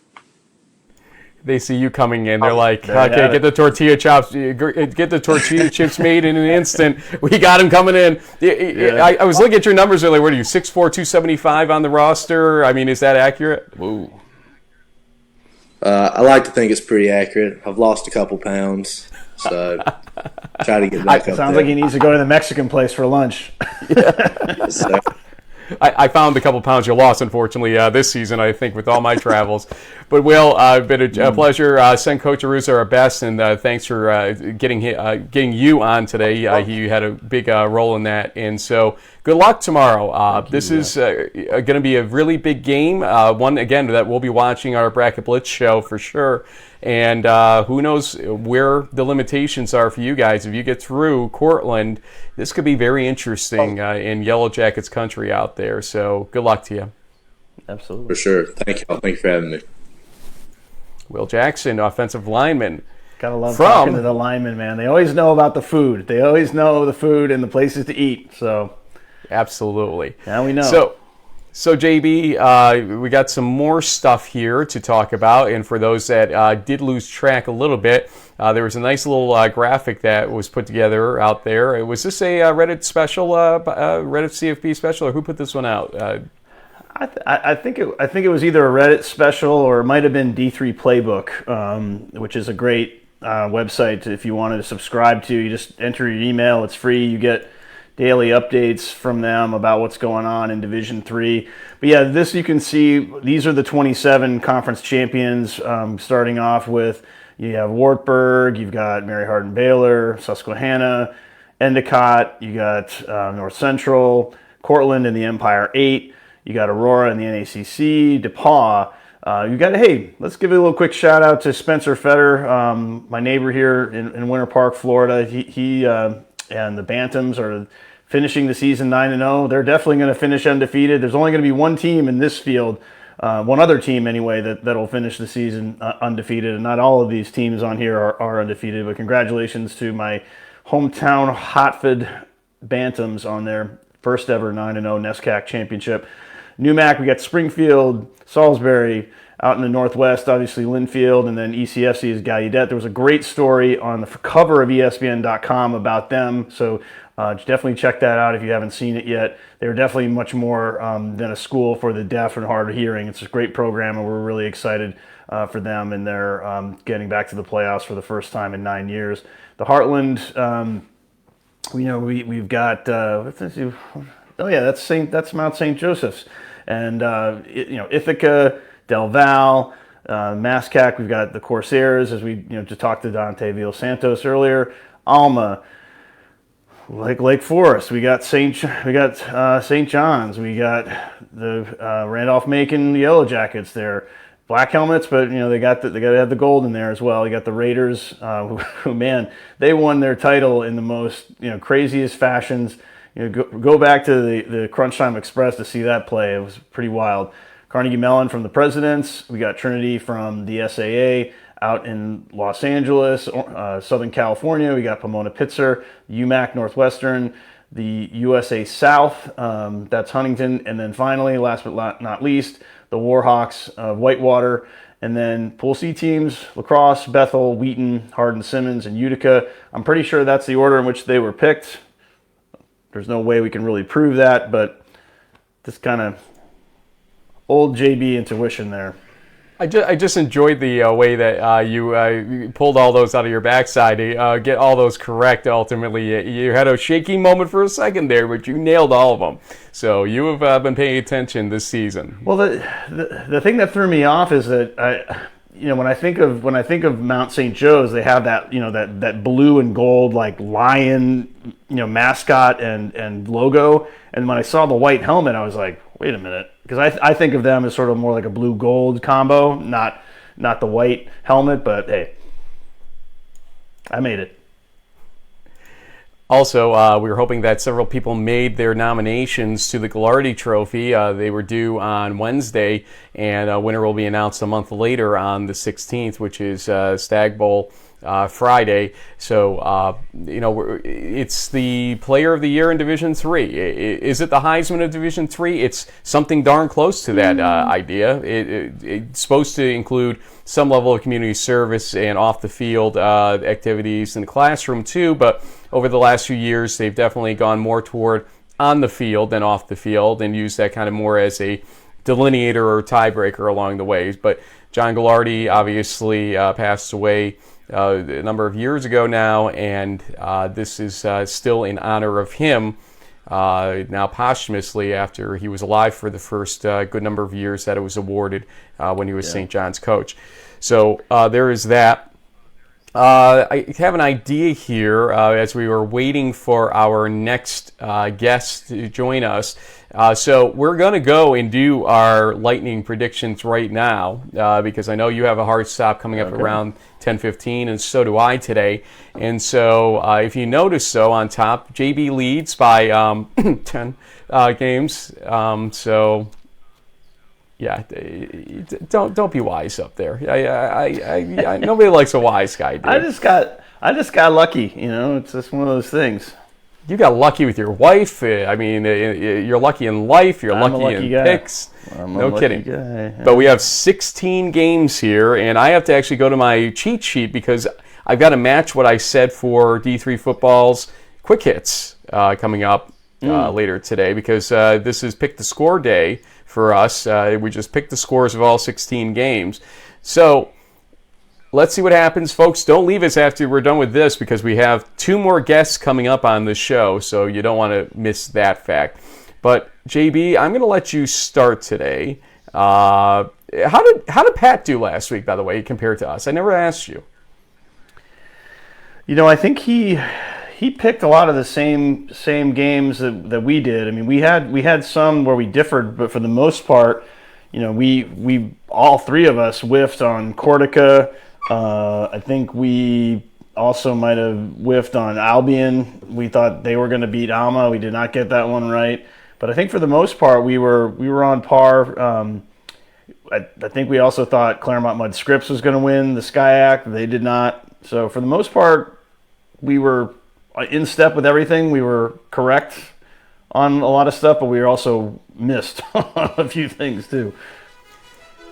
They see you coming in, they're like, okay, get the tortilla chops, get the tortilla chips made in an instant. We got him coming in. Yeah. I was looking at your numbers earlier. What are you, 6'4", 275 on the roster? I mean, is that accurate? Ooh. I like to think it's pretty accurate. I've lost a couple pounds, so try to get back up Sounds there. like he needs to go to the Mexican place for lunch. Yes, sir. I found a couple pounds you lost, unfortunately, this season, I think, with all my travels. But, Will, been a pleasure. Send Coach Aruza our best, and thanks for getting you on today. He had a big role in that. And so good luck tomorrow. This is going to be a really big game, one, again, that we'll be watching our Bracket Blitz show for sure. And who knows where the limitations are for you guys. If you get through Cortland, this could be very interesting in Yellow Jackets country out there. So good luck to you. Absolutely. For sure. Thank you. Thank you for having me. Will Jackson, offensive lineman. Gotta love talking to the linemen, man. They always know about the food. They always know the food and the places to eat. So absolutely. Now we know. So JB, we got some more stuff here to talk about, and for those that did lose track a little bit, there was a nice little graphic that was put together out there. Was this a Reddit special, Reddit CFP special, or who put this one out? I think it was either a Reddit special or it might have been D3 Playbook, which is a great website if you wanted to subscribe to. You just enter your email; it's free. You get daily updates from them about what's going on in Division III. But yeah, this you can see, these are the 27 conference champions, starting off with, you have Wartburg, you've got Mary Hardin Baylor, Susquehanna, Endicott, you got North Central, Cortland in the Empire 8, you got Aurora in the NACC, DePauw. You got, hey, let's give a little quick shout out to Spencer Fetter, my neighbor here in Winter Park, Florida. He and the Bantams are finishing the season 9-0. They're definitely going to finish undefeated. There's only going to be one team in this field, one other team anyway, that'll finish the season undefeated. And not all of these teams on here are undefeated. But congratulations to my hometown Hotford Bantams on their first ever 9-0 NESCAC championship. NEWMAC, we got Springfield, Salisbury, out in the Northwest, obviously Linfield, and then ECFC is Gallaudet. There was a great story on the cover of ESPN.com about them, so definitely check that out if you haven't seen it yet. They're definitely much more than a school for the deaf and hard of hearing. It's a great program, and we're really excited for them, and they're getting back to the playoffs for the first time in 9 years. The Heartland, we've got, that's Mount St. Joseph's. And Ithaca, Del Val, Mascac. We've got the Corsairs, as we just talked to Dante Vill Santos earlier. Alma, Lake Forest. We got St. John's. We got the Randolph-Macon Yellow Jackets there. Black helmets, but they got to have the gold in there as well. You got the Raiders, who man, they won their title in the most craziest fashions. Go back to the Crunch Time Express to see that play. It was pretty wild. Carnegie Mellon from the Presidents. We got Trinity from the SAA out in Los Angeles, Southern California. We got Pomona Pitzer, UMac Northwestern, the USA South. That's Huntington, and then finally, last but not least, the Warhawks of Whitewater, and then Pool C teams, La Crosse, Bethel, Wheaton, Hardin-Simmons, and Utica. I'm pretty sure that's the order in which they were picked. There's no way we can really prove that, but this kind of old JB intuition there. I just enjoyed the way that you pulled all those out of your backside to get all those correct. Ultimately, you had a shaky moment for a second there, but you nailed all of them. So you have been paying attention this season. Well, the thing that threw me off is that when I think of Mount St. Joe's, they have that that blue and gold like lion mascot and logo, and when I saw the white helmet, I was like, wait a minute. Because I think of them as sort of more like a blue-gold combo, not the white helmet, but hey, I made it. Also, we were hoping that several people made their nominations to the Ghilardi Trophy. They were due on Wednesday, and a winner will be announced a month later on the 16th, which is Stag Bowl Friday. So, it's the Player of the Year in Division III. Is it the Heisman of Division III? It's something darn close to that idea. It's supposed to include some level of community service and off-the-field activities in the classroom too, but over the last few years, they've definitely gone more toward on the field than off the field and used that kind of more as a delineator or tiebreaker along the way. But John Ghilardi obviously passed away a number of years ago now, and this is still in honor of him now posthumously after he was alive for the first good number of years that it was awarded when he was St. John's coach. So there is that. I have an idea here as we were waiting for our next guest to join us. So we're going to go and do our lightning predictions right now because I know you have a hard stop coming up around 10:15, and so do I today. And so if you notice, on top, JB leads by 10 games. So yeah, don't be wise up there. I nobody likes a wise guy, dude. I just got lucky. It's just one of those things. You got lucky with your wife. I mean, you're lucky in life. You're lucky in guy. picks. No kidding. Guy. But we have 16 games here, and I have to actually go to my cheat sheet because I've got to match what I said for D3 football's quick hits coming up later today because this is pick the score day for us. We just picked the scores of all 16 games. So let's see what happens, folks. Don't leave us after we're done with this because we have 2 more guests coming up on the show, so you don't want to miss that fact. But JB, I'm going to let you start today. How did Pat do last week, by the way, compared to us? I never asked you. I think he picked a lot of the same games that we did. I mean, we had some where we differed, but for the most part, we all 3 of us whiffed on Corsica. I think we also might have whiffed on Albion. We thought they were going to beat Alma. We did not get that one right. But I think for the most part, we were on par. I think we also thought Claremont Mud Scripps was going to win the SCIAC. They did not. So for the most part, we were in step with everything. We were correct on a lot of stuff, but we were also missed on a few things too.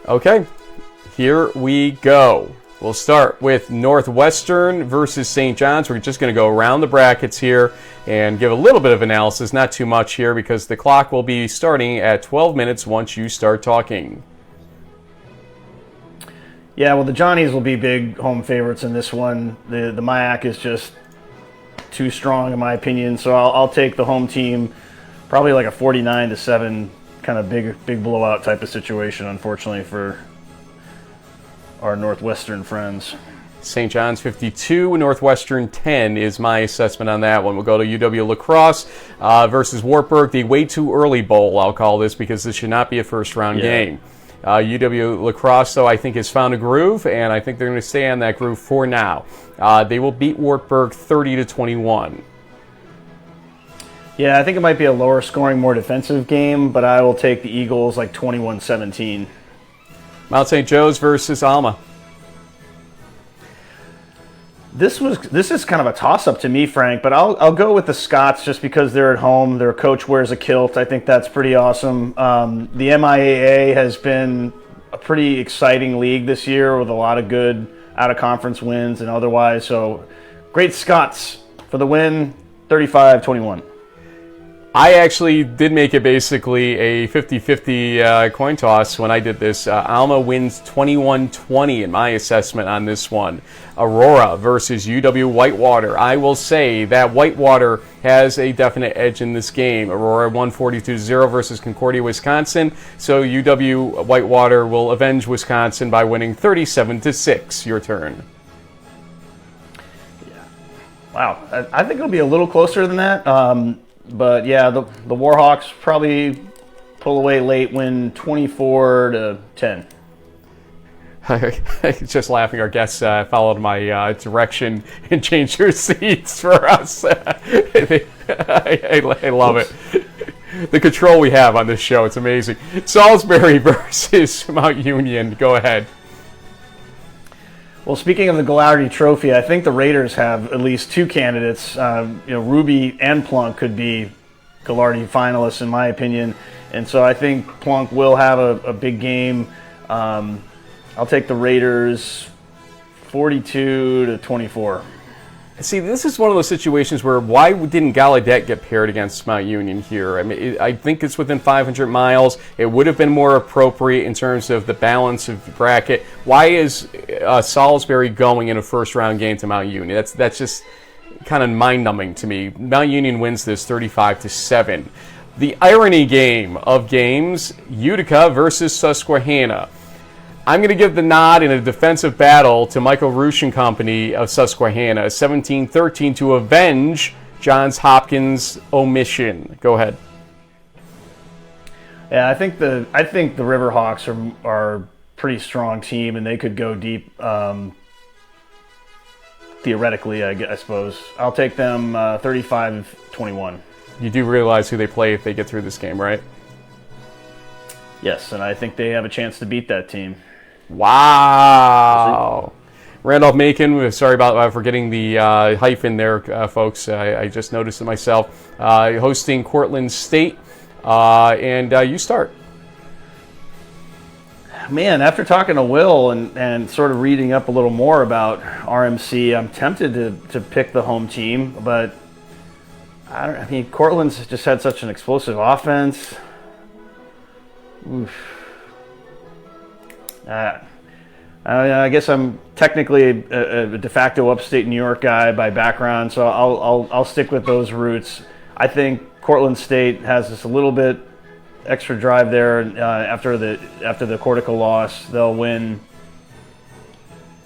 Okay, here we go. We'll start with Northwestern versus St. John's. We're just going to go around the brackets here and give a little bit of analysis, not too much here, because the clock will be starting at 12 minutes once you start talking. Yeah, well, the Johnnies will be big home favorites in this one. The MIAC is just too strong, in my opinion, so I'll take the home team, probably like a 49-7 kind of big blowout type of situation, unfortunately, for our Northwestern friends. St. John's 52, Northwestern 10 is my assessment on that one. We'll go to UW La Crosse versus Wartburg, the way too early bowl, I'll call this, because this should not be a first-round game. UW La Crosse, though, I think has found a groove, and I think they're going to stay on that groove for now. They will beat Wartburg 30-21. Yeah, I think it might be a lower scoring, more defensive game, but I will take the Eagles like 21-17. Mount St. Joe's versus Alma. This is kind of a toss-up to me, Frank, but I'll go with the Scots just because they're at home. Their coach wears a kilt. I think that's pretty awesome. The MIAA has been a pretty exciting league this year with a lot of good out-of-conference wins and otherwise. So, great Scots for the win, 35-21. I actually did make it basically a 50-50 coin toss when I did this. Alma wins 21-20 in my assessment on this one. Aurora versus UW Whitewater. I will say that Whitewater has a definite edge in this game. Aurora won 42-0 versus Concordia, Wisconsin. So UW Whitewater will avenge Wisconsin by winning 37-6. Your turn. Wow, I think it'll be a little closer than that. But yeah, the Warhawks probably pull away late, win 24-10. Just laughing. Our guests followed my direction and changed their seats for us. I love it. The control we have on this show, it's amazing. Salisbury versus Mount Union. Go ahead. Well, speaking of the Gagliardi Trophy, I think the Raiders have at least two candidates. Ruby and Plunk could be Gagliardi finalists, in my opinion. And so I think Plunk will have a big game. I'll take the Raiders 42-24. See, this is one of those situations where why didn't Gallaudet get paired against Mount Union here? I mean, I think it's within 500 miles. It would have been more appropriate in terms of the balance of the bracket. Why is Salisbury going in a first-round game to Mount Union? That's just kind of mind-numbing to me. Mount Union wins this 35-7. The irony game of games, Utica versus Susquehanna. I'm going to give the nod in a defensive battle to Michael Roosh and Company of Susquehanna, 17-13 to avenge Johns Hopkins' omission. Go ahead. Yeah, I think the Riverhawks are a pretty strong team, and they could go deep. Theoretically, I suppose. I'll take them 35-21. You do realize who they play if they get through this game, right? Yes, and I think they have a chance to beat that team. Wow. Randolph Macon, sorry about forgetting the hyphen there, folks. I just noticed it myself. Hosting Cortland State. And you start. Man, after talking to Will and sort of reading up a little more about RMC, I'm tempted to pick the home team, but I mean, Cortland's just had such an explosive offense. Oof. I guess I'm technically a de facto upstate New York guy by background, so I'll stick with those roots. I think Cortland State has just a little bit extra drive there after the Cortica loss. They'll win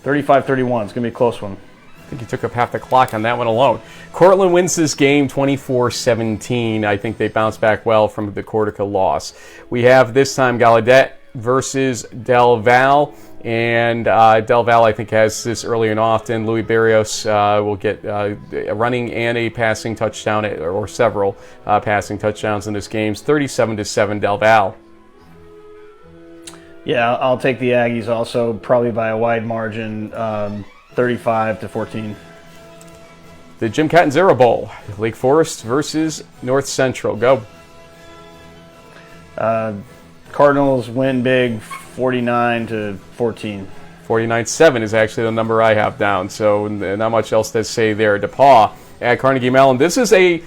35-31. It's going to be a close one. I think you took up half the clock on that one alone. Cortland wins this game 24-17. I think they bounce back well from the Cortica loss. We have this time Gallaudet versus Del Val. And Del Val, I think, has this early and often. Louis Barrios will get a running and a passing touchdown, or several passing touchdowns in this game. 37-7 Del Val. Yeah, I'll take the Aggies also, probably by a wide margin, 35-14. The Jim Catanzaro Bowl, Lake Forest versus North Central. Go. Cardinals win big, 49-14. 49-7 is actually the number I have down, so not much else to say there. DePaul at Carnegie Mellon. This is a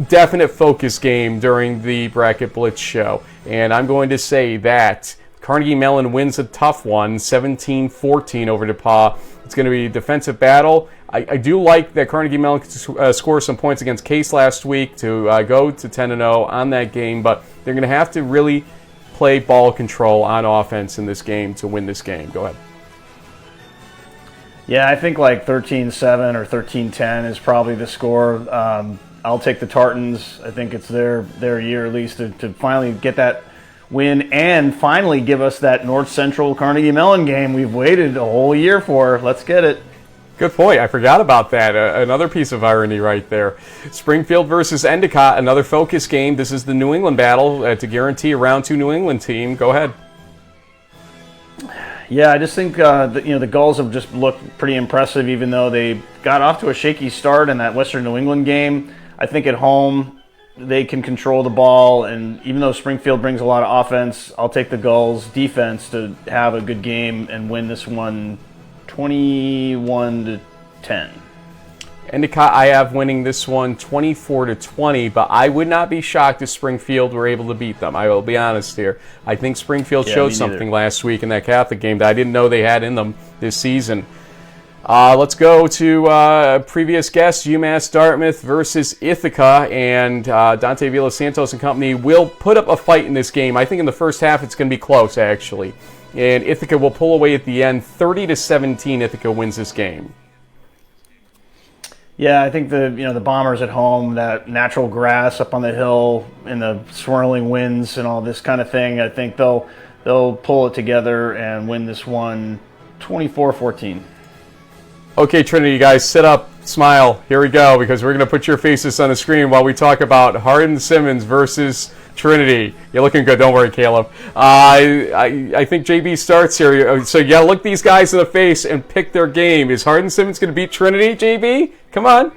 definite focus game during the Bracket Blitz show, and I'm going to say that Carnegie Mellon wins a tough one, 17-14 over DePauw. It's going to be a defensive battle. I do like that Carnegie Mellon could score some points against Case last week to go to 10-0 on that game, but they're going to have to really play ball control on offense in this game to win this game. Go ahead. Yeah, I think like 13-7 or 13-10 is probably the score. I'll take the Tartans. I think it's their year at least to finally get that win and finally give us that North Central Carnegie Mellon game we've waited a whole year for. Let's get it. Good point. I forgot about that. Another piece of irony right there. Springfield versus Endicott, another focus game. This is the New England battle to guarantee a round 2 New England team. Go ahead. Yeah, I just think the Gulls have just looked pretty impressive, even though they got off to a shaky start in that Western New England game. I think at home they can control the ball, and even though Springfield brings a lot of offense, I'll take the Gulls' defense to have a good game and win this one 21-10. Endicott, I have winning this one 24-20, but I would not be shocked if Springfield were able to beat them. I will be honest here. I think Springfield showed something last week in that Catholic game that I didn't know they had in them this season. Let's go to previous guest, UMass Dartmouth versus Ithaca, and Dante Villasantos and company will put up a fight in this game. I think in the first half it's going to be close, actually. And Ithaca will pull away at the end. 30-17, Ithaca wins this game. Yeah, I think the Bombers at home, that natural grass up on the hill and the swirling winds and all this kind of thing, I think they'll pull it together and win this one 24-14. Okay, Trinity, guys, sit up, smile. Here we go, because we're going to put your faces on the screen while we talk about Hardin-Simmons versus Trinity. You're looking good. Don't worry, Caleb. I think JB starts here. So you got to look these guys in the face and pick their game. Is Hardin-Simmons going to beat Trinity, JB? Come on.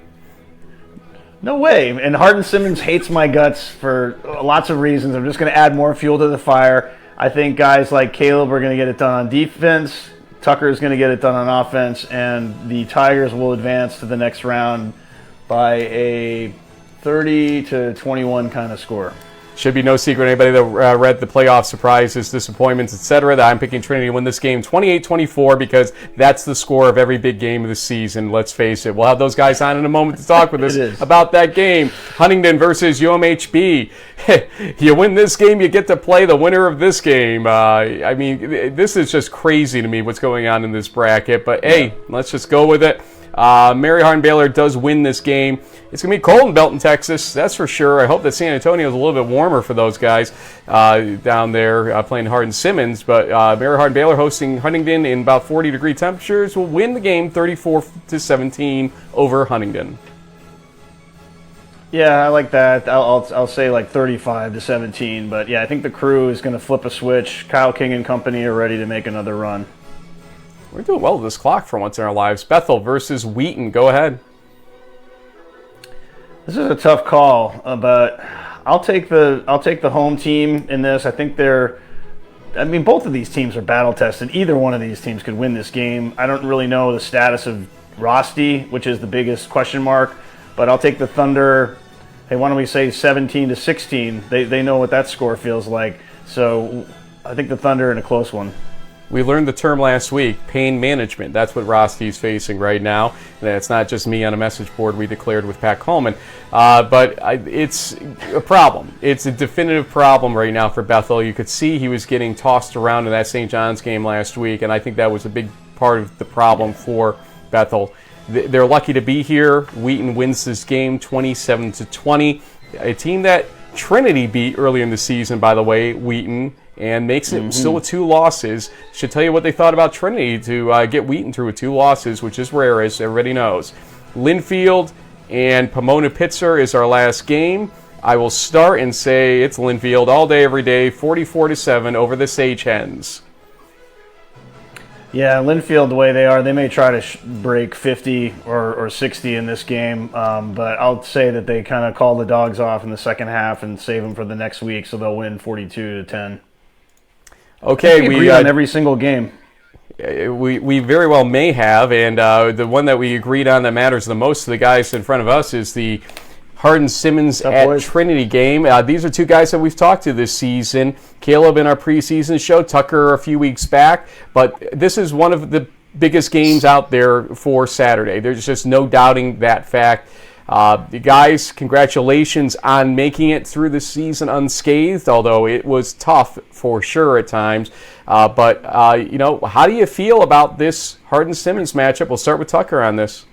No way. And Hardin-Simmons hates my guts for lots of reasons. I'm just going to add more fuel to the fire. I think guys like Caleb are going to get it done on defense. Tucker is going to get it done on offense. And the Tigers will advance to the next round by a 30-21 kind of score. Should be no secret, anybody that read the playoff surprises, disappointments, etc., that I'm picking Trinity to win this game 28-24 because that's the score of every big game of the season, let's face it. We'll have those guys on in a moment to talk with us about that game. Huntingdon versus UMHB. You win this game, you get to play the winner of this game. I mean, this is just crazy to me what's going on in this bracket, but hey, let's just go with it. Mary Hardin-Baylor does win this game. It's going to be cold in Belton, Texas, that's for sure. I hope that San Antonio is a little bit warmer for those guys down there playing Hardin-Simmons. But Mary Hardin-Baylor hosting Huntingdon in about 40-degree temperatures will win the game 34-17 over Huntingdon. Yeah, I like that. I'll say like 35-17. But yeah, I think the Crew is going to flip a switch. Kyle King and company are ready to make another run. We're doing well with this clock for once in our lives. Bethel versus Wheaton. Go ahead. This is a tough call, but I'll take the home team in this. I think both of these teams are battle tested. Either one of these teams could win this game. I don't really know the status of Rosti, which is the biggest question mark, but I'll take the Thunder. Hey, why don't we say 17-16? They know what that score feels like. So I think the Thunder in a close one. We learned the term last week, pain management. That's what Rosti's facing right now. And it's not just me on a message board we declared with Pat Coleman. It's a problem. It's a definitive problem right now for Bethel. You could see he was getting tossed around in that St. John's game last week, and I think that was a big part of the problem for Bethel. They're lucky to be here. Wheaton wins this game 27-20. A team that Trinity beat early in the season, by the way, Wheaton, and makes it still with 2 losses. Should tell you what they thought about Trinity to get Wheaton through with 2 losses, which is rare, as everybody knows. Linfield and Pomona Pitzer is our last game. I will start and say it's Linfield all day, every day, 44-7 over the Sage Hens. Yeah, Linfield, the way they are, they may try to break 50 or 60 in this game, but I'll say that they kind of call the dogs off in the second half and save them for the next week, so they'll win 42-10. Okay, we agree on every single game. We very well may have, and the one that we agreed on that matters the most to the guys in front of us is the Hardin Simmons up, at boys? Trinity game. These are two guys that we've talked to this season. Caleb in our preseason show, Tucker a few weeks back. But this is one of the biggest games out there for Saturday. There's just no doubting that fact. You guys, congratulations on making it through the season unscathed, although it was tough for sure at times. But how do you feel about this Hardin Simmons matchup? We'll start with Tucker on this.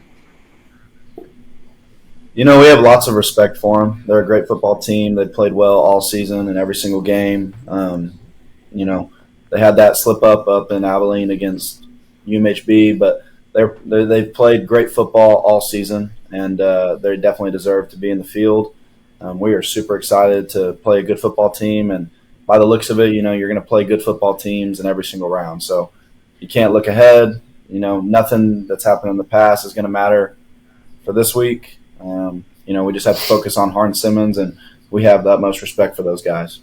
We have lots of respect for them. They're a great football team. They played well all season in every single game. They had that slip up in Abilene against UMHB, but they've played great football all season, and they definitely deserve to be in the field. We are super excited to play a good football team, and by the looks of it, you're going to play good football teams in every single round. So you can't look ahead. Nothing that's happened in the past is going to matter for this week. We just have to focus on Hardin Simmons, and we have the utmost respect for those guys.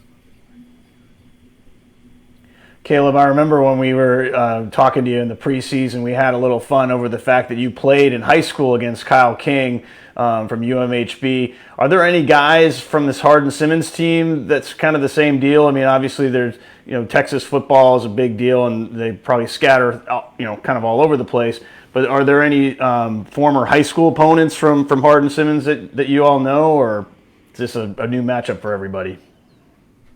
Caleb, I remember when we were talking to you in the preseason, we had a little fun over the fact that you played in high school against Kyle King from UMHB. Are there any guys from this Hardin Simmons team that's kind of the same deal? I mean, obviously there's, Texas football is a big deal, and they probably scatter, kind of all over the place. But are there any former high school opponents from Hardin Simmons that you all know, or is this a new matchup for everybody?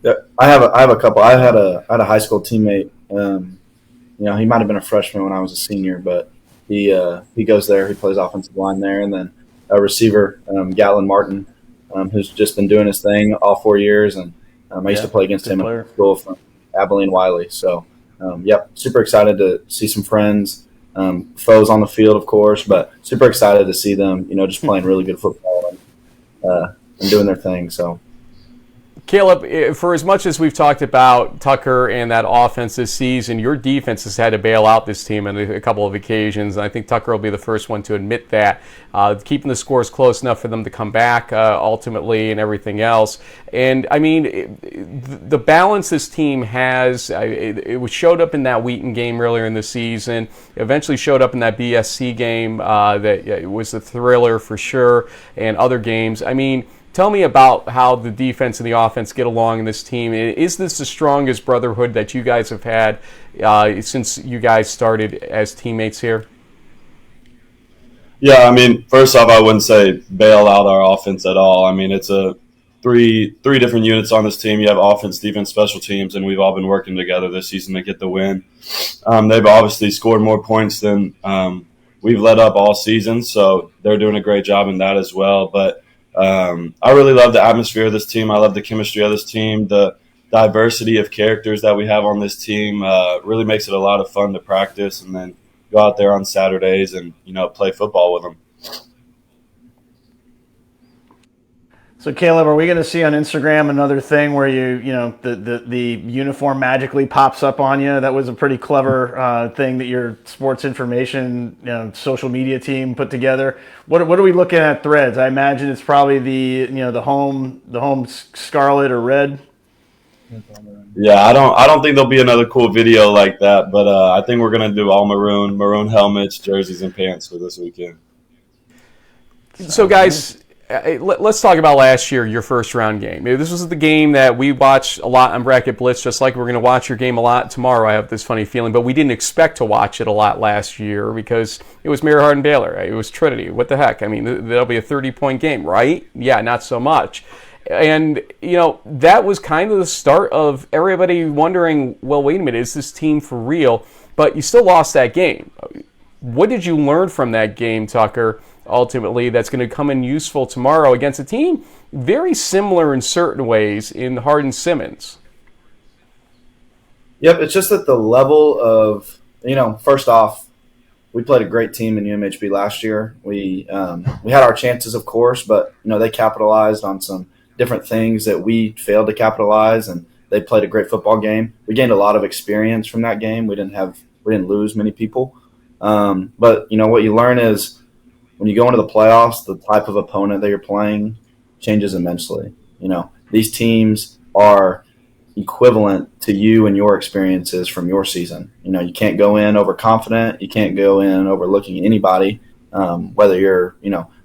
Yeah, I have a couple. I had a high school teammate. He might have been a freshman when I was a senior, but he goes there. He plays offensive line there, and then a receiver, Gatlin Martin, who's just been doing his thing all 4 years. And I used to play against him in school from Abilene Wiley. So, super excited to see some friends. Foes on the field, of course, but super excited to see them, just playing really good football and doing their thing. So, Caleb, for as much as we've talked about Tucker and that offense this season, your defense has had to bail out this team on a couple of occasions, and I think Tucker will be the first one to admit that. Keeping the scores close enough for them to come back ultimately and everything else. And, I mean, the balance this team has, it showed up in that Wheaton game earlier in the season, eventually showed up in that BSC game that was a thriller for sure, and other games. I mean, tell me about how the defense and the offense get along in this team. Is this the strongest brotherhood that you guys have had since you guys started as teammates here? Yeah, I mean, first off, I wouldn't say bail out our offense at all. I mean, it's three different units on this team. You have offense, defense, special teams, and we've all been working together this season to get the win. They've obviously scored more points than we've let up all season, so they're doing a great job in that as well. But I really love the atmosphere of this team. I love the chemistry of this team. The diversity of characters that we have on this team really makes it a lot of fun to practice and then go out there on Saturdays and, play football with them. So, Caleb, are we going to see on Instagram another thing where the uniform magically pops up on you? That was a pretty clever thing that your sports information social media team put together. What are we looking at Threads? I imagine it's probably the home scarlet or red. Yeah, I don't think there'll be another cool video like that, but I think we're gonna do all maroon helmets, jerseys, and pants for this weekend. So, guys, let's talk about last year, your first round game. This was the game that we watched a lot on Bracket Blitz, just like we're going to watch your game a lot tomorrow. I have this funny feeling, but we didn't expect to watch it a lot last year because it was Mary Hardin Baylor. Right? It was Trinity. What the heck? I mean, that'll be a 30-point game, right? Yeah, not so much. And, that was kind of the start of everybody wondering, well, wait a minute, is this team for real? But you still lost that game. What did you learn from that game, Tucker, ultimately, that's going to come in useful tomorrow against a team very similar in certain ways in Hardin Simmons? Yep, it's just that the level of, first off, we played a great team in UMHB last year. We had our chances, of course, but, they capitalized on some different things that we failed to capitalize, and they played a great football game. We gained a lot of experience from that game. We didn't lose many people. But, what you learn is when you go into the playoffs, the type of opponent that you're playing changes immensely. These teams are equivalent to you and your experiences from your season. You can't go in overconfident. You can't go in overlooking anybody, whether you're,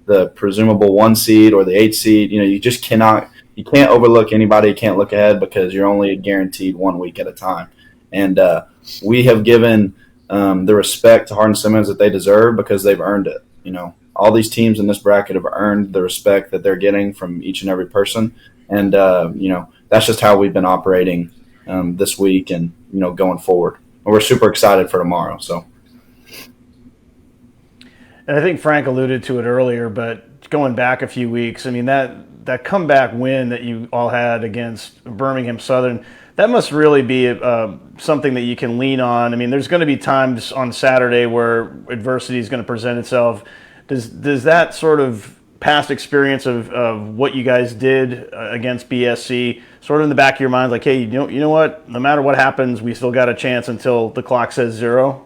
the the presumable 1 seed or the 8 seed. You just you can't overlook anybody. You can't look ahead because you're only guaranteed 1 week at a time. And we have given the respect to Hardin Simmons that they deserve because they've earned it. All these teams in this bracket have earned the respect that they're getting from each and every person. And, that's just how we've been operating this week and, going forward. And we're super excited for tomorrow. So. And I think Frank alluded to it earlier, but going back a few weeks, I mean, that comeback win that you all had against Birmingham Southern, that must really be something that you can lean on. I mean, there's going to be times on Saturday where adversity is going to present itself. Does that sort of past experience of what you guys did against BSC sort of in the back of your mind, like, hey, you know what? No matter what happens, we still got a chance until the clock says 0?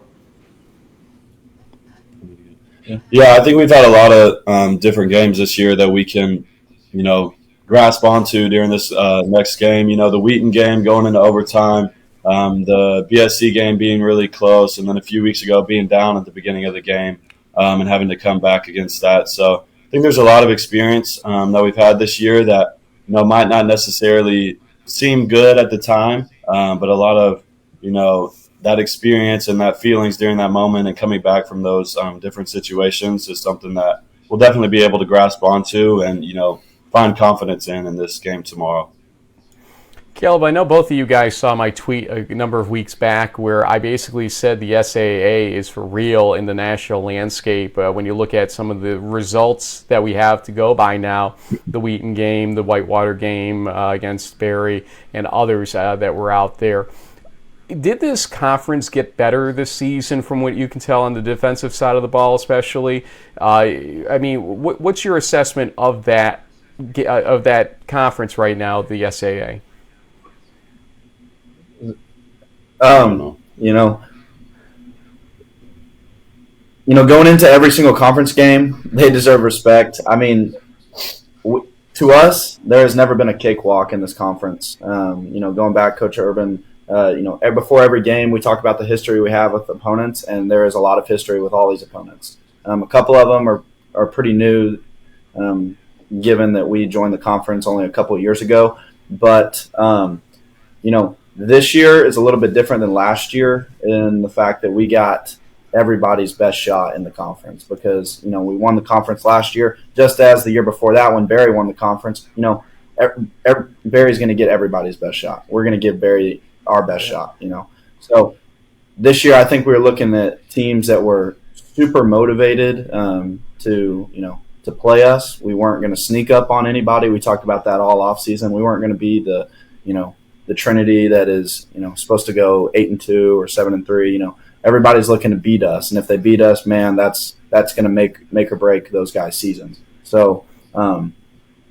Yeah, I think we've had a lot of different games this year that we can, grasp onto during this next game. The Wheaton game going into overtime, the BSC game being really close, and then a few weeks ago being down at the beginning of the game and having to come back against that. So I think there's a lot of experience that we've had this year that might not necessarily seem good at the time, but a lot of that experience and that feelings during that moment and coming back from those different situations is something that we'll definitely be able to grasp onto and, find confidence in this game tomorrow. Caleb, I know both of you guys saw my tweet a number of weeks back where I basically said the SAA is for real in the national landscape. When you look at some of the results that we have to go by now, the Wheaton game, the Whitewater game against Berry, and others that were out there. Did this conference get better this season from what you can tell on the defensive side of the ball especially? What's your assessment of that conference right now, the SAA? Going into every single conference game, they deserve respect. I mean, to us, there has never been a cakewalk in this conference. Going back, Coach Urban, before every game, we talk about the history we have with opponents, and there is a lot of history with all these opponents. A couple of them are pretty new, given that we joined the conference only a couple of years ago. But, this year is a little bit different than last year in the fact that we got everybody's best shot in the conference because, we won the conference last year, just as the year before that when Berry won the conference. Berry's going to get everybody's best shot. We're going to give Berry our best shot, So this year I think we were looking at teams that were super motivated to play us. We weren't going to sneak up on anybody. We talked about that all off season. We weren't going to be the Trinity that is, supposed to go 8-2 or 7-3. Everybody's looking to beat us, and if they beat us, man, that's going to make or break those guys' seasons. So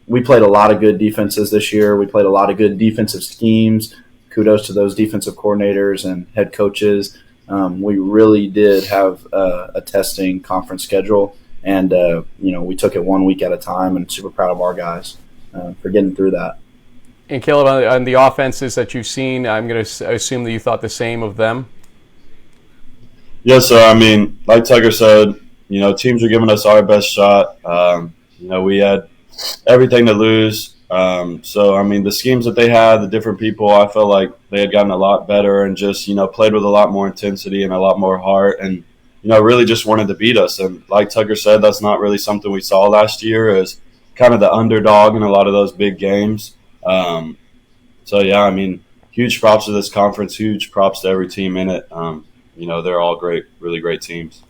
we played a lot of good defenses this year. We played a lot of good defensive schemes. Kudos to those defensive coordinators and head coaches. We really did have a testing conference schedule, and we took it 1 week at a time, and super proud of our guys for getting through that. And Caleb, on the offenses that you've seen, I'm going to assume that you thought the same of them. Yes, sir. I mean, like Tucker said, teams are giving us our best shot. We had everything to lose. The schemes that they had, the different people, I felt like they had gotten a lot better and just, played with a lot more intensity and a lot more heart and, really just wanted to beat us. And like Tucker said, that's not really something we saw last year as kind of the underdog in a lot of those big games. Huge props to this conference, huge props to every team in it. They're all great, really great teams.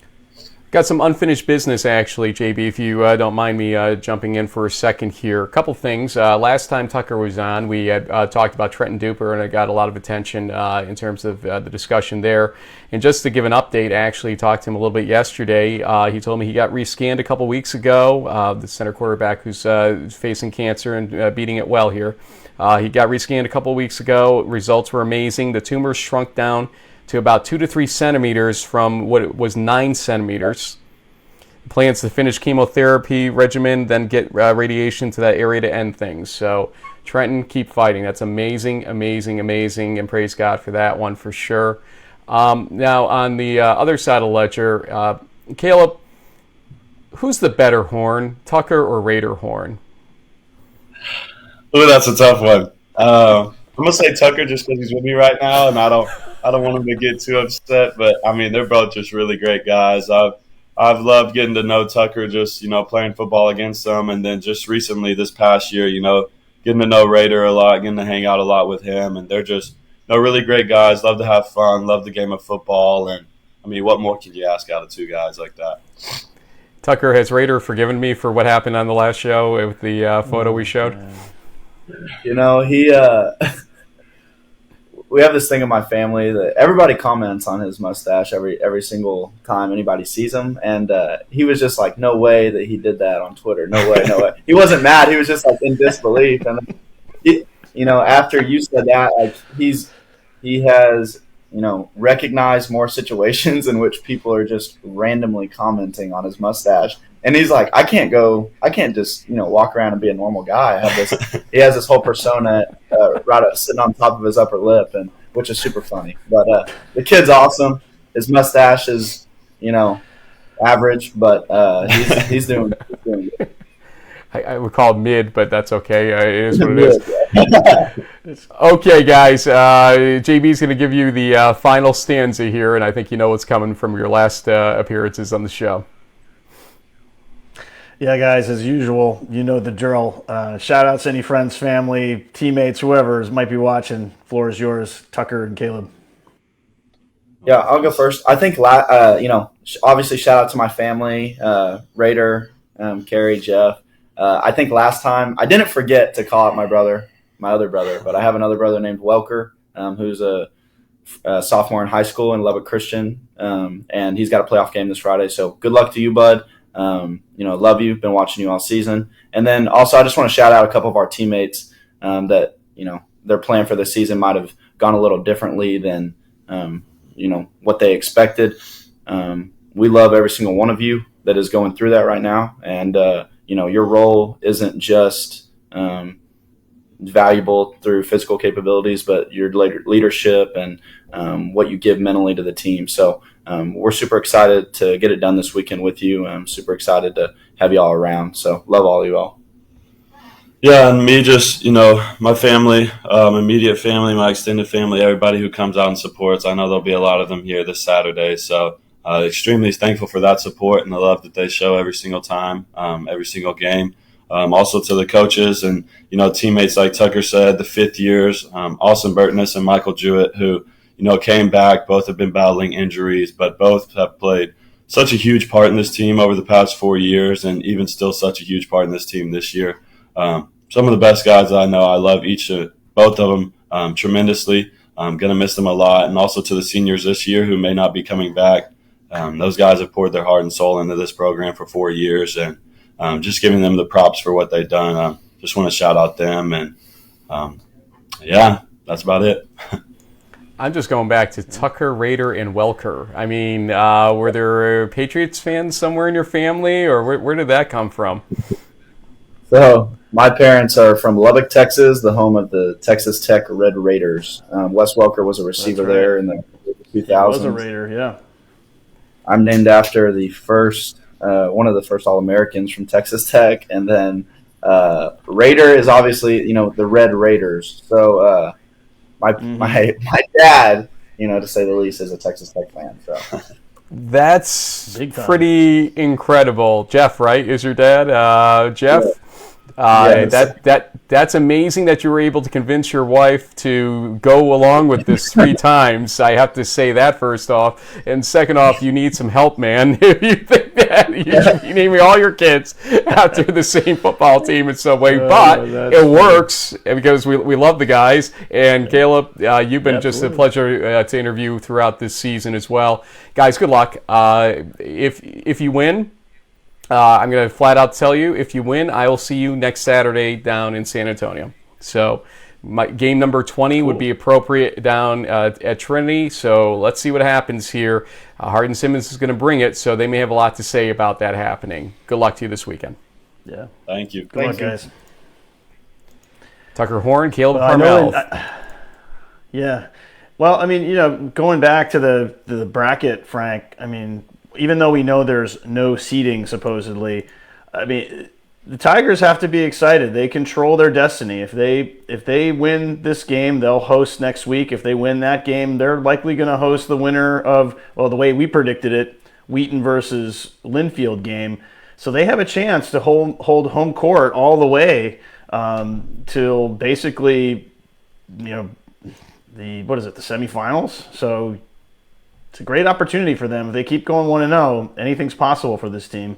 Got some unfinished business, actually, JB, if you don't mind me jumping in for a second here. A couple things. Last time Tucker was on, we had talked about Trenton Duper, and it got a lot of attention in terms of the discussion there. And just to give an update, I actually talked to him a little bit yesterday. He told me he got rescanned a couple weeks ago, the center quarterback who's facing cancer and beating it well here. He got rescanned a couple weeks ago. Results were amazing. The tumor shrunk down to about 2 to 3 centimeters from what it was 9 centimeters. Plans to finish chemotherapy regimen, then get radiation to that area to end things. So Trenton, keep fighting. That's amazing, amazing, amazing, and praise God for that one for sure. Now on the other side of the ledger, Caleb, Who's the better Horn, Tucker or Raider Horn? Ooh, that's a tough one. I'm gonna say Tucker just because he's with me right now, and I don't want him to get too upset. But I mean, they're both just really great guys. I've loved getting to know Tucker, just playing football against him, and then just recently this past year, getting to know Raider a lot, getting to hang out a lot with him, and they're just really great guys. Love to have fun, love the game of football, and I mean, what more can you ask out of two guys like that? Tucker, has Raider forgiven me for what happened on the last show with the photo we showed? He we have this thing in my family that everybody comments on his mustache every single time anybody sees him, and he was just like, no way that he did that on Twitter. No way, no way. He wasn't mad. He was just like in disbelief. And after you said that, like he has recognized more situations in which people are just randomly commenting on his mustache. And he's like, I can't just walk around and be a normal guy. He has this whole persona sitting on top of his upper lip, and which is super funny. But the kid's awesome. His mustache is average, but he's doing good. I would call it mid, but that's okay. It is what it is. Okay, guys. JB's going to give you the final stanza here, and I think you know what's coming from your last appearances on the show. Yeah, guys, as usual, you know the drill. Shout outs to any friends, family, teammates, whoever might be watching. Floor is yours, Tucker and Caleb. Yeah, I'll go first. I think, obviously shout out to my family, Raider, Carrie, Jeff. I think last time, I didn't forget to call out my other brother, but I have another brother named Welker, who's a sophomore in high school in Lubbock Christian, and he's got a playoff game this Friday. So good luck to you, bud. Love you. Been watching you all season. And then also, I just want to shout out a couple of our teammates that their plan for the season might have gone a little differently than what they expected. We love every single one of you that is going through that right now, and your role isn't just valuable through physical capabilities, but your leadership and what you give mentally to the team. So we're super excited to get it done this weekend with you. I'm super excited to have you all around. So love all you all. Yeah, and me just, my family, immediate family, my extended family, everybody who comes out and supports. I know there'll be a lot of them here this Saturday. So extremely thankful for that support and the love that they show every single time, every single game. Also to the coaches and, teammates like Tucker said, the fifth years, Austin Burtness and Michael Jewett, who, came back. Both have been battling injuries, but both have played such a huge part in this team over the past 4 years, and even still such a huge part in this team this year. Some of the best guys that I know. I love both of them tremendously. I'm going to miss them a lot. And also to the seniors this year who may not be coming back. Those guys have poured their heart and soul into this program for 4 years, and just giving them the props for what they've done. Just want to shout out them. And, that's about it. I'm just going back to Tucker, Raider, and Welker. I mean, were there Patriots fans somewhere in your family, or where did that come from? So my parents are from Lubbock, Texas, the home of the Texas Tech Red Raiders. Wes Welker was a receiver there in the 2000s. He was a Raider, yeah. I'm named after the first, one of the first All-Americans from Texas Tech, and then Raider is obviously, the Red Raiders. So my dad, to say the least, is a Texas Tech fan. So that's pretty incredible. Jeff, right, is your dad? Jeff? Yes. That's amazing that you were able to convince your wife to go along with this 3 times. I have to say that first off. And second off, you need some help, man. If you think that, you should be naming all your kids after the same football team in some way. But it works because we love the guys. And Caleb, you've been just a pleasure to interview throughout this season as well. Guys, good luck. If you win, I'm going to flat out tell you, if you win, I will see you next Saturday down in San Antonio. So game number 20 would be appropriate down at Trinity. So let's see what happens here. Hardin Simmons is going to bring it, so they may have a lot to say about that happening. Good luck to you this weekend. Yeah. Thank you. Good luck, guys. Tucker Horn, Caleb Carmel. Yeah. Well, I mean, going back to the bracket, Frank, I mean, even though we know there's no seeding supposedly, I mean, the Tigers have to be excited. They control their destiny. If they win this game, they'll host next week. If they win that game, they're likely going to host the winner of, well, the way we predicted it, Wheaton versus Linfield game. So they have a chance to hold home court all the way till basically, the semifinals. So it's a great opportunity for them. If they keep going 1-0, anything's possible for this team.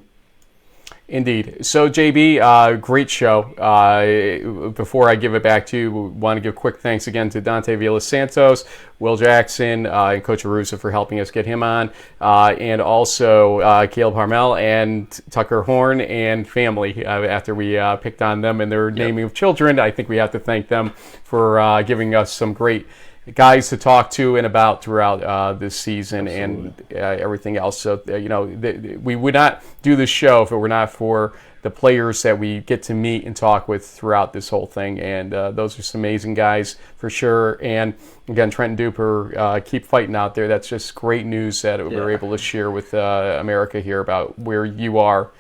Indeed. So, JB, great show. Before I give it back to you, we want to give quick thanks again to Dante Villas-Santos, Will Jackson, and Coach Arusa for helping us get him on, and also Caleb Harmel and Tucker Horn and family. After we picked on them and their naming of children, I think we have to thank them for giving us some great guys to talk to and about throughout this season. Absolutely. And everything else. So, we would not do this show if it were not for the players that we get to meet and talk with throughout this whole thing. And those are some amazing guys for sure. And again, Trenton Duper, keep fighting out there. That's just great news that we're able to share with America here about where you are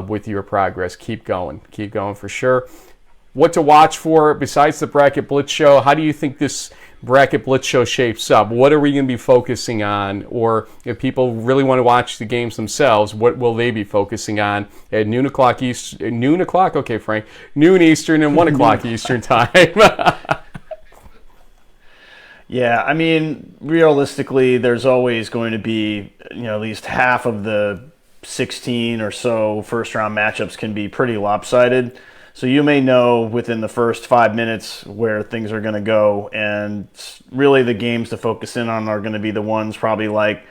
with your progress. Keep going for sure. What to watch for besides the Bracket Blitz show? How do you think this Bracket Blitz show shapes up? What are we going to be focusing on? Or if people really want to watch the games themselves, what will they be focusing on at noon o'clock Eastern? Okay, Frank. Noon Eastern and 1 o'clock Eastern time. Yeah, I mean, realistically, there's always going to be, at least half of the 16 or so first-round matchups can be pretty lopsided. So you may know within the first 5 minutes where things are going to go, and really the games to focus in on are going to be the ones probably like,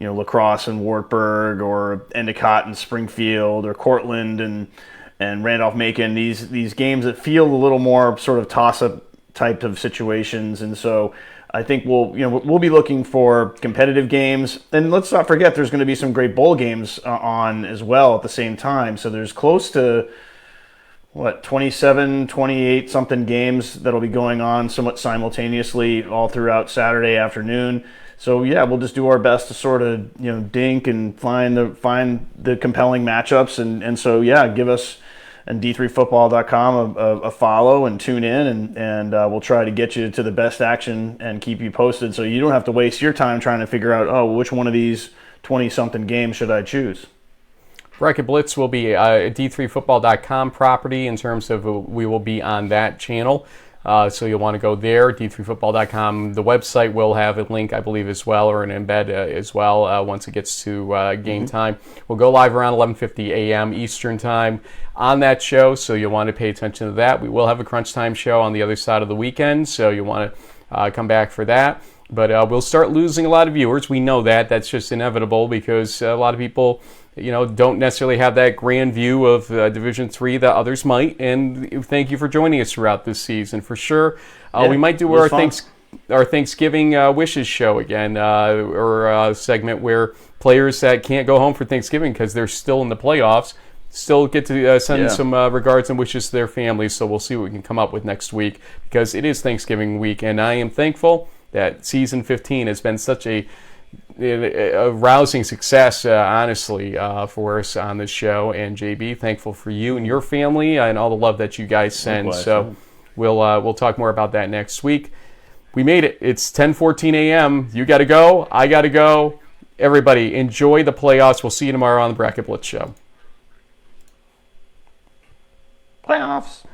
La Crosse and Wartburg, or Endicott and Springfield, or Cortland and Randolph-Macon. These games that feel a little more sort of toss-up type of situations, and so I think we'll be looking for competitive games. And let's not forget there's going to be some great bowl games on as well at the same time. So there's close to 27, 28 something games that'll be going on somewhat simultaneously all throughout Saturday afternoon. So yeah, we'll just do our best to sort of dink and find the compelling matchups, and so yeah, give us and D3Football.com a follow and tune in, and we'll try to get you to the best action and keep you posted, so you don't have to waste your time trying to figure out which one of these 20 something games should I choose. Bracket Blitz will be a D3Football.com property in terms of we will be on that channel. So you'll want to go there, D3Football.com. The website will have a link, I believe, as well, or an embed as well once it gets to game time. We'll go live around 11:50 a.m. Eastern time on that show, so you'll want to pay attention to that. We will have a Crunch Time show on the other side of the weekend, so you'll want to come back for that. But we'll start losing a lot of viewers. We know that. That's just inevitable because a lot of people don't necessarily have that grand view of Division III that others might. And thank you for joining us throughout this season for sure. We might do our Thanksgiving wishes show again, or a segment where players that can't go home for Thanksgiving because they're still in the playoffs still get to send some regards and wishes to their families. So we'll see what we can come up with next week because it is Thanksgiving week, and I am thankful that season 15 has been such a rousing success, honestly, for us on this show. And JB, thankful for you and your family and all the love that you guys send. Likewise, so we'll talk more about that next week. We made it. It's 10:14 a.m. You got to go. I got to go. Everybody, enjoy the playoffs. We'll see you tomorrow on the Bracket Blitz show. Playoffs.